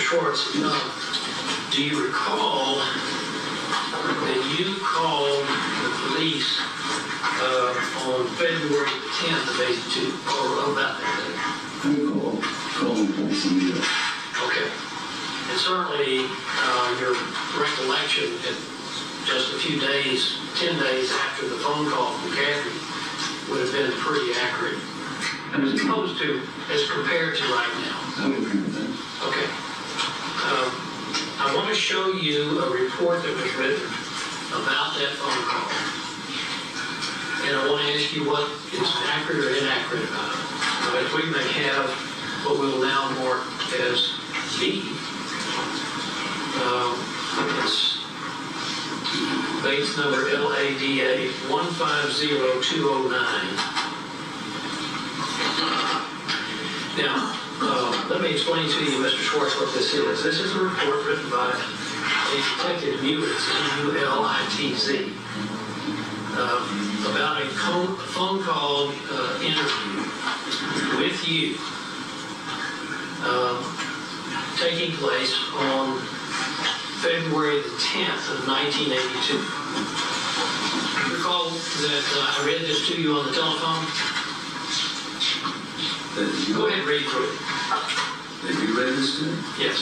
Schwartz, do you recall that you called the police on February 10th of 82, or about that day? I recall calling police immediately. Okay. And certainly your recollection at just a few days, 10 days after the phone call from Kathy would have been pretty accurate, as opposed to, as compared to right now. I would agree with that. Okay. I want to show you a report that was written about that phone call. And I want to ask you what is accurate or inaccurate about it. If we may have what we will now mark as B. It's base number LADA 150209. Now, let me explain to you, Mr. Schwartz, what this is. This is a report written by a detective Mulitz, M-U-L-I-T-Z, about a phone call interview with you taking place on February the 10th of 1982. You recall that I read this to you on the telephone? Go ahead and read through it. Did you read this to me? Yes.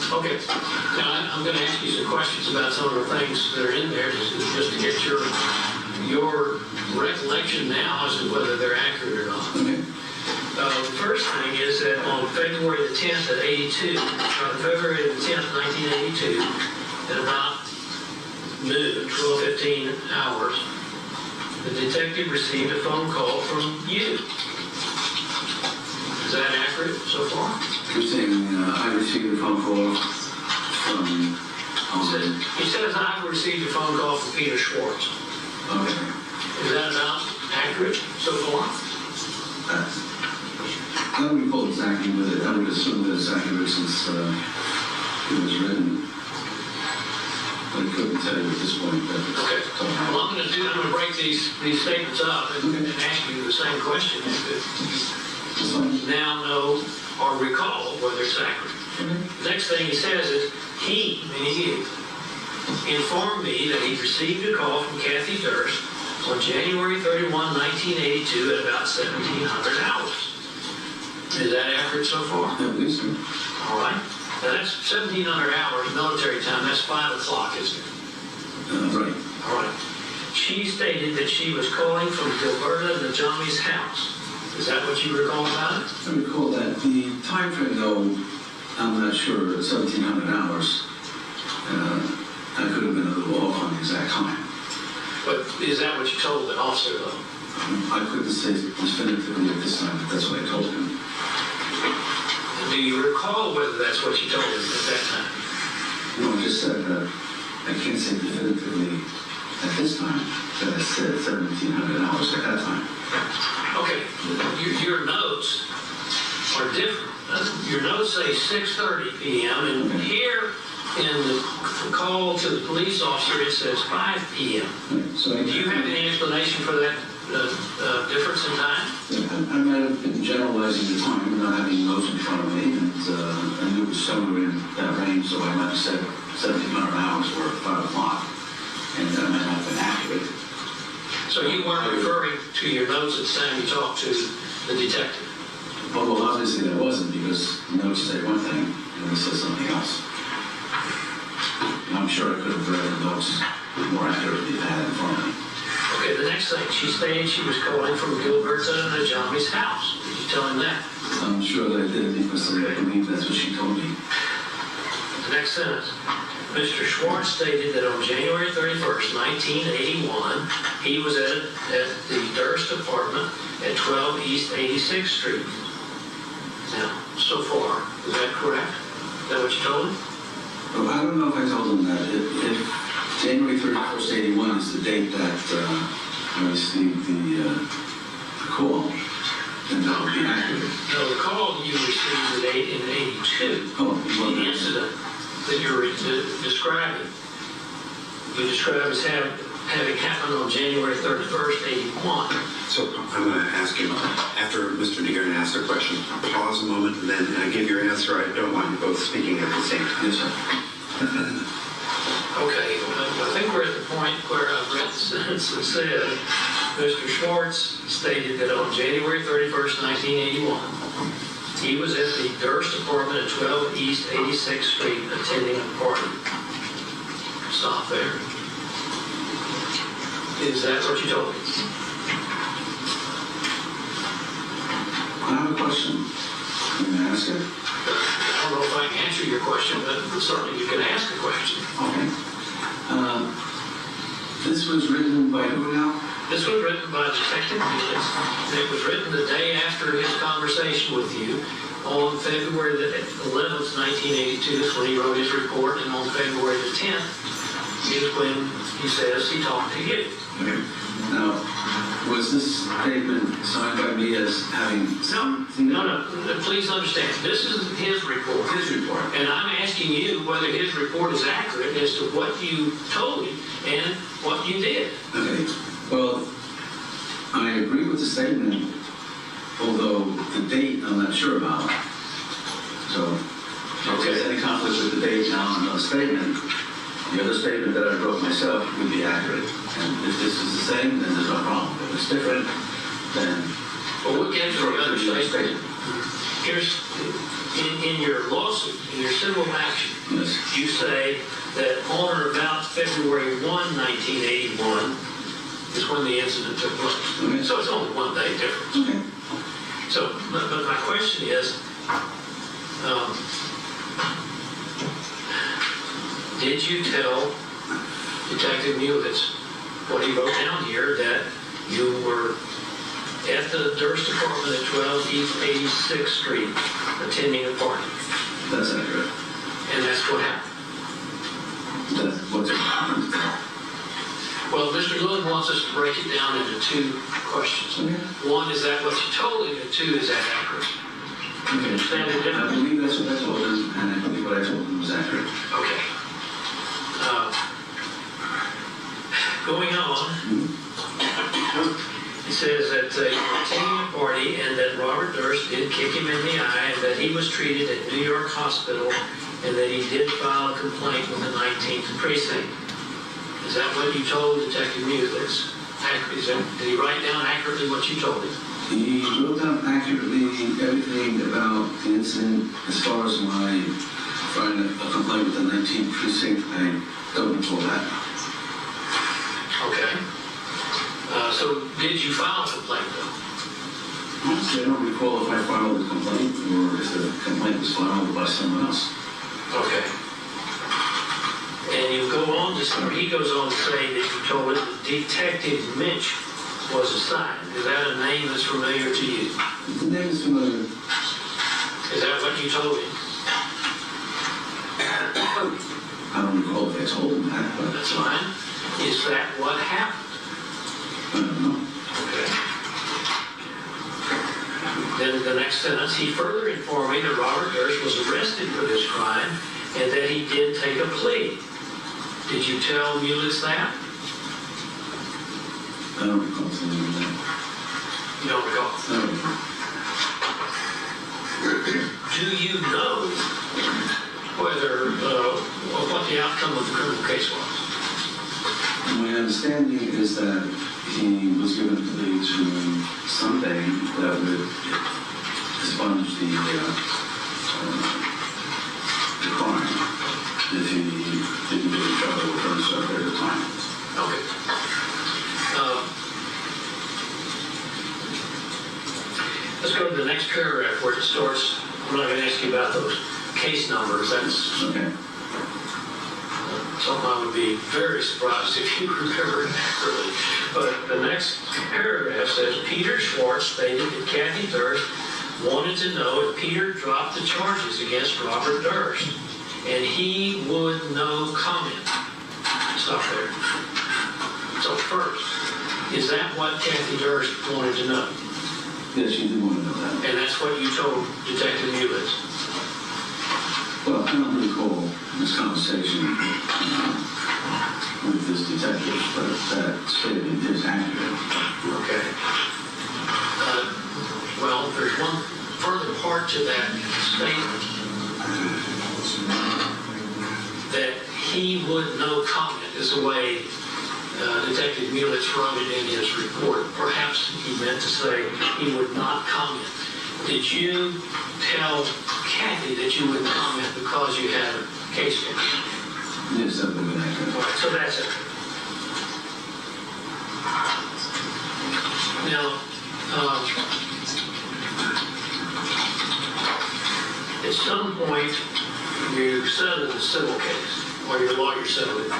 Okay. Now, I'm going to ask you some questions about some of the things that are in there, just to get your recollection now as to whether they're accurate or not. Okay. The first thing is that on February the 10th of 82, February the 10th, 1982, at about noon, 12:15 hours, the detective received a phone call from you. Is that accurate so far? You're saying I received a phone call from... He says I received a phone call from Peter Schwartz. Okay. Is that about accurate so far? I don't recall exactly, but I would assume that it's accurate since it was written. But I couldn't tell you at this point. Okay. Well, I'm going to break these statements up and ask you the same question. Now know or recall whether it's accurate. The next thing he says is, he, meaning you, informed me that he received a call from Kathy Durst on January 31, 1982 at about 1700 hours. Is that accurate so far? I believe so. All right. Now that's 1700 hours military time. That's 5 o'clock, isn't it? Right. All right. She stated that she was calling from Gilberta Najami's house. Is that what you recall about it? I recall that. The time frame, though, I'm not sure, 1700 hours. I could have been a little off on the exact time. But is that what you told the officer, though? I couldn't say definitively at this time that that's what I told him. Do you recall whether that's what you told him at that time? No, I just said that I can't say definitively at this time that I said 1700 hours at that time. Okay, your notes are different. Your notes say 6:30 p.m. and here in the call to the police officer it says 5 p.m. So do you have any explanation for that difference in time? I might have been generalizing the time, not having notes in front of me, and I knew it was somewhere in that range, so I might have said 1700 hours or 5 o'clock. and that might not have been accurate. So you weren't referring to your notes at the time you talked to the detective? Well, obviously that wasn't, because the notes say one thing and it says something else. And I'm sure I could have read the notes more accurately if I had it in front of me. Okay, the next thing, she stated she was calling from Gilbert's and Najami's house. Did you tell him that? I'm sure that I did, because I believe that's what she told me. The next sentence. Mr. Schwartz stated that on January 31st, 1981, he was at the Durst apartment at 12 East 86th Street. Now, so far, is that correct? Is that what you told him? Well, I don't know if I told him that. If January 31st, 81 is the date that I received the call, then that would be accurate. No, the call you received in 82. Oh, well, The incident that you're describing, you describe as having happened on January 31st, 81. So I'm going to ask you, after Mr. DeGuerin asks a question, pause a moment and then give your answer. I don't want you both speaking at the same time. Yes, sir. Okay, I think we're at the point where I've read the sentence that said, Mr. Schwartz stated that on January 31st, 1981, he was at the Durst apartment at 12 East 86th Street attending a party. Stop there. Is that what you told me? I have a question. Can I ask it? I don't know if I can answer your question, but certainly you can ask a question. Okay. This was written by who now? This was written by Detective Felix. It was written the day after his conversation with you on February the 11th, 1982 is when he wrote his report, and on February the 10th is when he says he talked to you. Okay. Now, was this statement signed by me as having something? No, please understand, this is his report. His report. And I'm asking you whether his report is accurate as to what you told him and what you did. Okay. Well, I agree with the statement, although the date I'm not sure about. So, if there's any conflict with the date now on the statement, the other statement that I wrote myself would be accurate. And if this is the same, then there's no problem. If it's different, then... Well, we'll get to the other statement. Here's, in your lawsuit, in your civil action, Yes. you say that on or about February 1, 1981 is when the incident took place. Okay. So it's only 1 day difference. Okay. So, but my question is, did you tell Detective Mulitz what he wrote down here, that you were at the Durst apartment at 12 East 86th Street attending a party? That's accurate. And that's what happened. That's what's happened. Well, Mr. Lewin wants us to break it down into 2 questions. Okay. One, is that what you told him? And 2, is that accurate? You can understand the I difference? believe that's what I told him, and I believe what I told him was accurate. Okay. Going on, it says that you were attending a party and that Robert Durst did kick him in the eye, and that he was treated at New York Hospital, and that he did file a complaint with the 19th precinct. Is that what you told Detective Mulitz? Did he write down accurately what you told him? He wrote down accurately everything about the incident. As far as my filing a complaint with the 19th precinct, I don't recall that. Okay. So did you file a complaint though? Honestly, I don't recall if I filed a complaint or if the complaint was filed by someone else. Okay. And you go on to say, he goes on to say that you told him that Detective Mitch was assigned. Is that a name that's familiar to you? The name is familiar. Is that what you told him? I don't recall if I told him that, but That's fine. Is that what happened? I don't know. Okay. Then the next sentence, he further informed me that Robert Durst was arrested for this crime and that he did take a plea. Did you tell Mulitz that? I don't recall telling him that. You don't recall? I don't recall. Do you know whether, what the outcome of the criminal case was? My understanding is that he was given a plea to something that would expunge the crime if he didn't get in trouble for a certain period of time. Okay. Let's go to the next paragraph where it starts. I'm not going to ask you about those case numbers. That's Okay. something I would be very surprised if you remember accurately. But the next paragraph says, Peter Schwartz stated that Kathy Durst wanted to know if Peter dropped the charges against Robert Durst, and he would no comment. Stop there. So first, is that what Kathy Durst wanted to know? Yes, you did want to know that. And that's what you told Detective Mulitz? Well, I don't recall this conversation with this detective, but that statement is accurate. Okay. Well, there's one further part to that statement, that he would no comment is the way Detective Mulitz wrote it in his report. Perhaps he meant to say he would not comment. Did you tell Kathy that you wouldn't comment because you had a case file? Yes, that would be accurate. All right, so that's it. Now, at some point, you settled the civil case, or your lawyer settled it.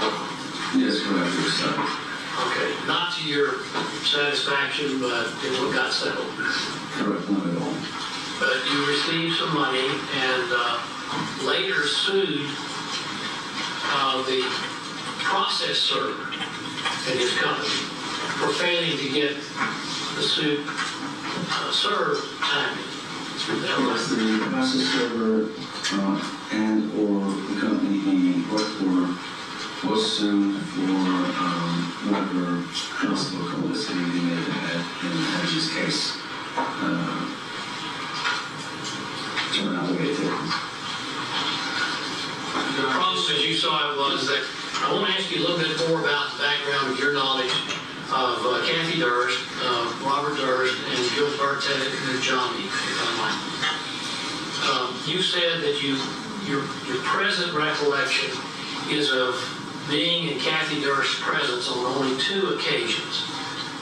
Yes, correct. It was settled. Okay, not to your satisfaction, but it got settled. Correct, not at all. But you received some money and later sued the process server in his company for failing to get the suit served timely. Yes, the process server and or the company he worked for was sued for whatever possible complicity he may have had in his case. Turned out the way it did. The problem, as you saw it, was that I want to ask you a little bit more about the background of your knowledge of Kathy Durst, Robert Durst, and Gilbert Najami, if I might. You said that your present recollection is of being in Kathy Durst's presence on only 2 occasions.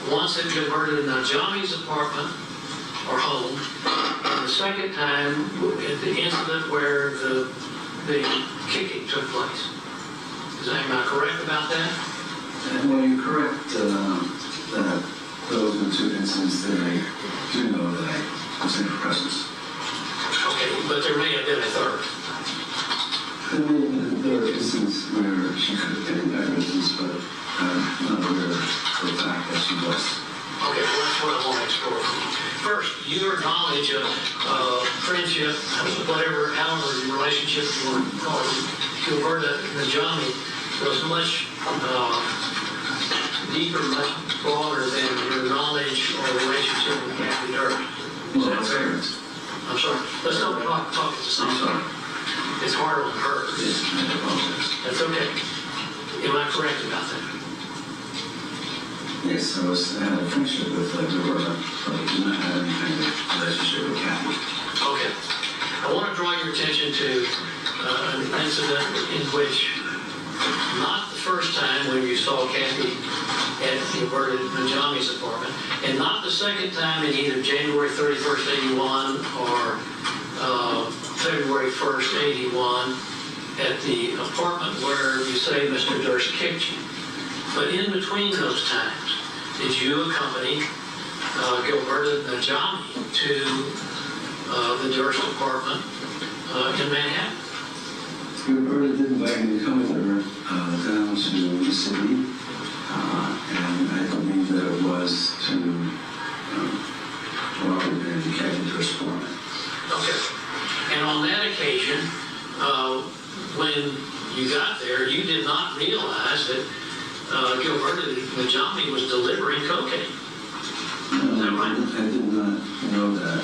Once at Gilbert Najami's apartment or home, and the second time at the incident where the kicking took place. Am I correct about that? Well, you're correct that those are 2 incidents that I do know that I was in her presence. Okay, but there may have been a third. There may have been a third instance where she could have been in that presence, but I'm not aware of the fact that she was. Okay, well, that's what I want to explore. First, your knowledge of friendship, however your relationship you want to call it, Gilbert Najami was much deeper, much broader than your knowledge or relationship with Kathy Durst. Is that fair? I'm sorry. Let's don't talk at the same time. It's hard on her. Yes, I apologize. That's okay. Am I correct about that? Yes, I had a friendship with Roberta, but I did not have any kind of relationship with Kathy. Okay. I want to draw your attention to an incident in which, not the first time when you saw Kathy at Gilbert Najami's apartment, and not the second time in either January 31st, 81 or February 1st, 81 at the apartment where you say Mr. Durst kicked you. But in between those times, did you accompany Gilbert Najami to the Durst apartment in Manhattan? Gilbert did invite me to come with her down to the city, and I believe that it was to Robert and Kathy Durst's apartment. Okay. And on that occasion, when you got there, you did not realize that Gilbert Najami was delivering cocaine. No, Is that right? I did not know that.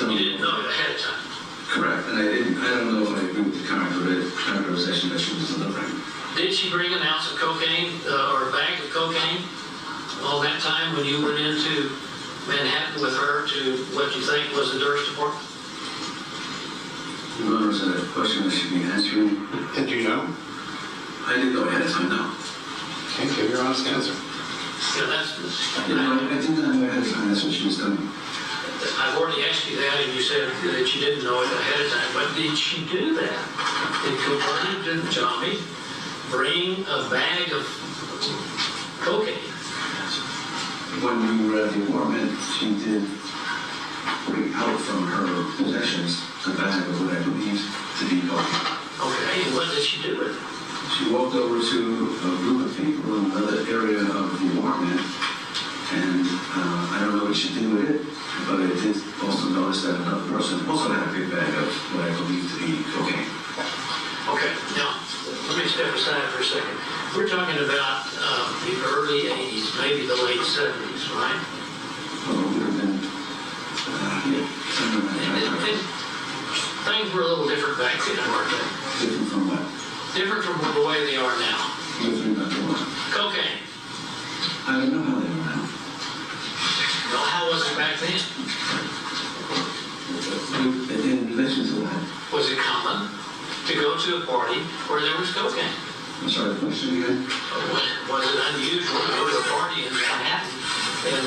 You didn't know it ahead of time. Correct, and I don't know if I agree with the characterization that she was delivering. Did she bring an ounce of cocaine or a bag of cocaine all that time when you went into Manhattan with her to what you think was the Durst apartment? Your Honor, is that a question that should be answering? Did you know? I didn't know ahead of time, no. Okay, give your honest answer. Yeah, that's. You know, I did not know ahead of time that's what she was doing. I've already asked you that, and you said that you didn't know it ahead of time. But did she do that? Did Gilberti Johnny bring a bag of cocaine? When we were at the apartment, she did bring out from her possessions a bag of what I believe to be cocaine. Okay, and what did she do with it? She walked over to a group of people in another area of the apartment, and I don't know what she did with it, but I did also notice that another person also had a big bag of what I believe to be cocaine. Okay, now, let me step aside for a second. We're talking about the early 80s, maybe the late 70s, right? Well, it would have been, yeah, something like that. And things were a little different back then, weren't they? Different from what? Different from the way they are now. Different from what? Cocaine. I don't know how they are now. Well, how was it back then? In relation to that, Was it common to go to a party where there was cocaine? I'm sorry, the question again? Was it unusual to go to a party in Manhattan in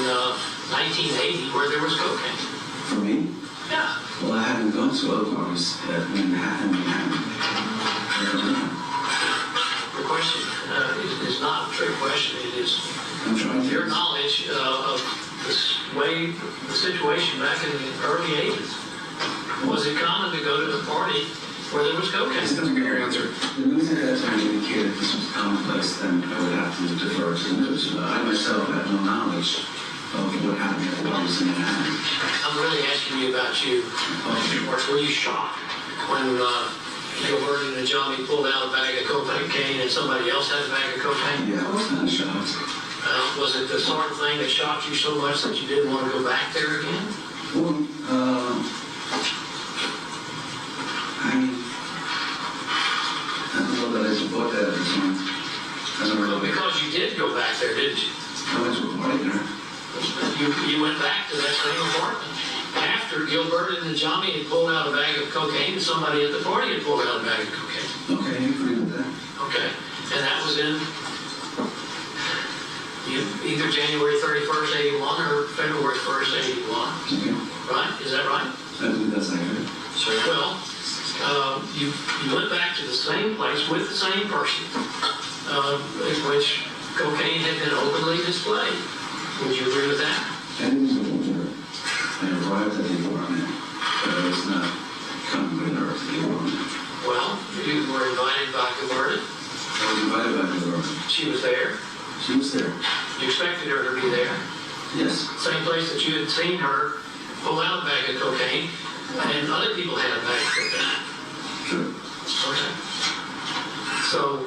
1980 where there was cocaine? For me? Yeah. Well, I haven't gone to other parties at Manhattan. The question is not a trick question. It is I'm trying to... your knowledge of this way, the situation back in the early 80s. Was it common to go to a party where there was cocaine? This doesn't get your answer. The news at that time indicated this was commonplace, then I would have to defer to the news. I myself had no knowledge of what happened at the parties in Manhattan. I'm really asking you about you. Were you shocked when Gilbert and Johnny pulled out a bag of cocaine and somebody else had a bag of cocaine? Yeah, I was kind of shocked. Was it the sort of thing that shocked you so much that you didn't want to go back there again? Well, I don't know that I support that at the time. I don't Well, know. because you did go back there, didn't you? I went to a party there. You went back to that same apartment after Gilbert and Johnny had pulled out a bag of cocaine and somebody at the party had pulled out a bag of cocaine. Okay, I agree with that. Okay, and that was in either January 31st, 81 or February 1st, 81. Okay. Right? Is that right? I believe that's accurate. Sure. Well, you went back to the same place with the same person in which cocaine had been openly displayed. Would you agree with that? I didn't go there. I arrived at the apartment, but I was not coming with her to the apartment. Well, you were invited by Gilbert. I was invited by her. She was there. She was there. You expected her to be there. Yes. Same place that you had seen her pull out a bag of cocaine, and other people had a bag of cocaine. Sure. Okay. So,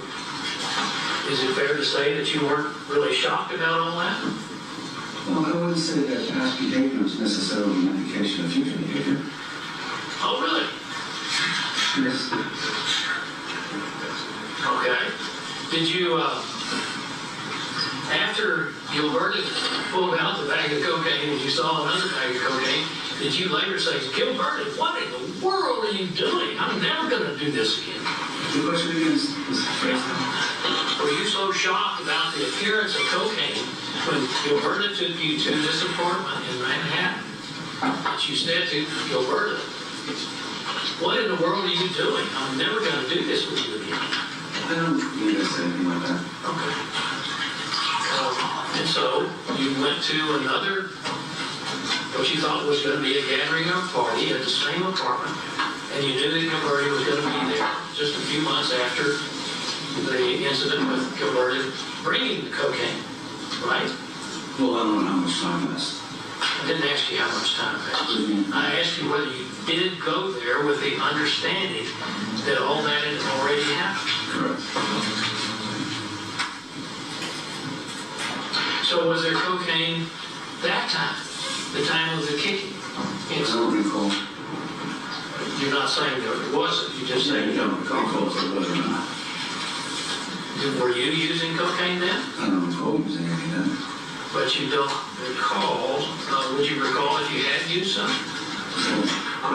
is it fair to say that you weren't really shocked about all that? Well, I wouldn't say that past behavior is necessarily an indication of future behavior. Oh, really? Yes. Okay. Did you, after Gilbert pulled out the bag of cocaine and you saw another bag of cocaine, did you later say, Gilbert, what in the world are you doing? I'm never going to do this again. The question again is Were you so shocked about the appearance of cocaine when Gilberta took you to this apartment in Manhattan that you said to Gilberta, what in the world are you doing? I'm never going to do this with you again. I don't believe I said anything like that. Okay. And so you went to another, what you thought was going to be a gathering or a party at the same apartment, and you knew that Gilberta was going to be there just a few months after the incident with Gilberta bringing the cocaine, right? Well, I don't know how much time passed. I didn't ask you how much time passed. I asked you whether you did go there with the understanding that all that had already happened. Correct. So was there cocaine that time, the time of the kicking? I don't recall. You're not saying there wasn't, you just saying you don't recall. If it was or not. Were you using cocaine then? I don't recall using any then. But you don't recall, would you recall if you had used some? I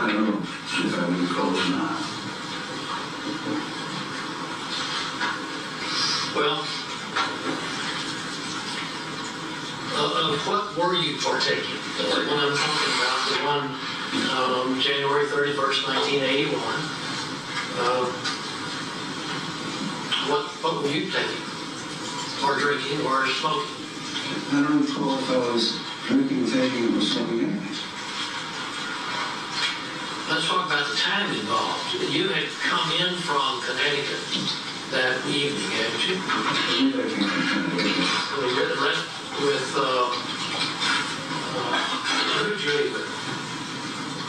don't know if I would recall or not. Well, of what were you partaking? The one I'm talking about, the one January 31st, 1981. What were you taking? Or drinking or smoking? I don't recall if I was drinking, taking, or smoking anything. Let's talk about the time involved. You had come in from Connecticut that evening, hadn't you? I believe I came from Connecticut. We left with, who did you leave with?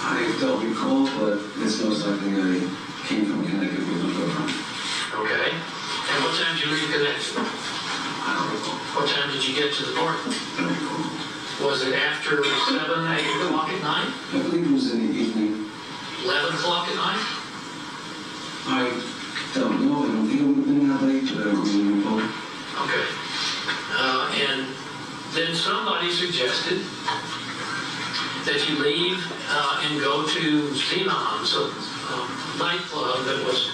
I don't recall, but it's most likely I came from Connecticut with my girlfriend. Okay. And what time did you leave Connecticut? I don't recall. What time did you get to the party? I don't recall. Was it after 7, 8 o'clock at night? I believe it was in the evening. 11 o'clock at night? I don't know. I don't think it would have been that late, but I don't really recall. Okay. And then somebody suggested that you leave and go to Xenon's, a nightclub that was,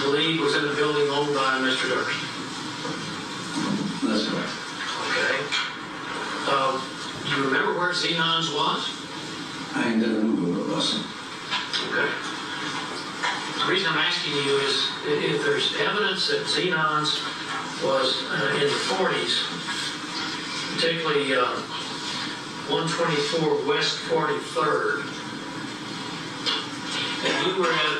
believed was in a building owned by Mr. Durst. That's correct. Okay. Do you remember where Xenon's was? I never knew where it was. Okay. The reason I'm asking you is if there's evidence that Xenon's was in the 40s, particularly 124 West 43rd, and you were at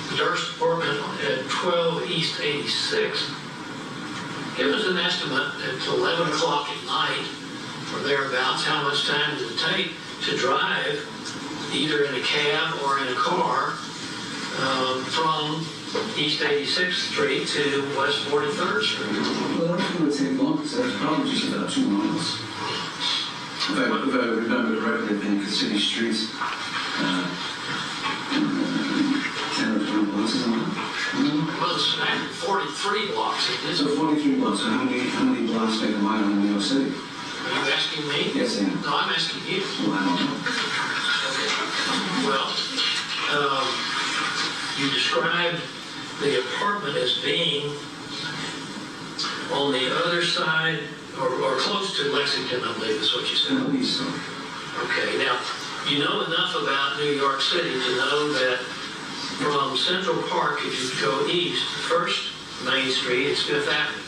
the Durst apartment at 12 East 86, give us an estimate at 11 o'clock at night or thereabouts, how much time did it take to drive either in a cab or in a car from East 86th Street to West 43rd Street? Well, I don't think it would take long, because that's probably just about 2 miles. If I remember correctly, I think the city streets, 10 or 20 blocks or something. Well, it's 43 blocks, isn't it? So 43 blocks. So how many blocks make a mile in New York City? Are you asking me? Yes, I am. No, I'm asking you. Well, I don't know. Well, you described the apartment as being on the other side, or close to Lexington, I believe is what you I said. believe so. Okay, now, you know enough about New York City to know that from Central Park, if you go east, first Main Street is Fifth Avenue.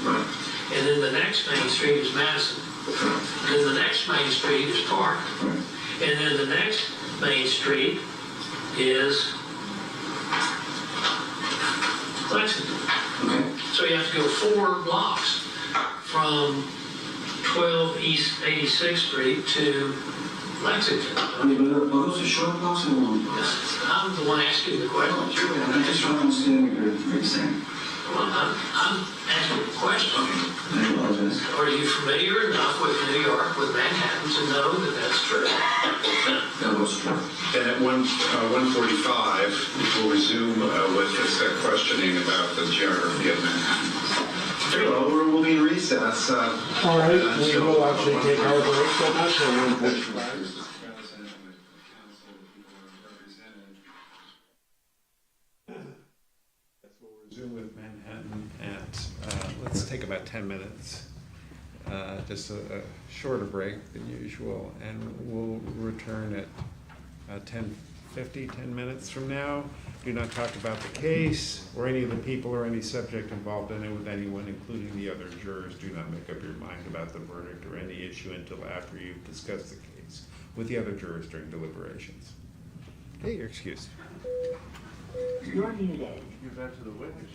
Right. And then the next Main Street is Madison. And then the next Main Street is Park. Right. And then the next Main Street is Lexington. Okay. So you have to go 4 blocks from 12 East 86th Street to Lexington. I mean, but those are short blocks or long blocks? I'm the one asking the question. I just don't understand what you're saying. Well, I'm asking the question. Okay. I apologize. Are you familiar enough with New York, with Manhattan, to know that that's true? That was true. And at 1:45, we'll resume with this questioning about the geography of Manhattan. Well, we'll be in recess. All right, we will actually take our break, but not till 1:45. We'll resume with Manhattan at, let's take about 10 minutes. Just a shorter break than usual, and we'll return at 10:50, 10 minutes from now. Do not talk about the case or any of the people or any subject involved in it with anyone, including the other jurors. Do not make up your mind about the verdict or any issue until after you've discussed the case with the other jurors during deliberations. Okay, you're excused. You're muted. Give that to the witness.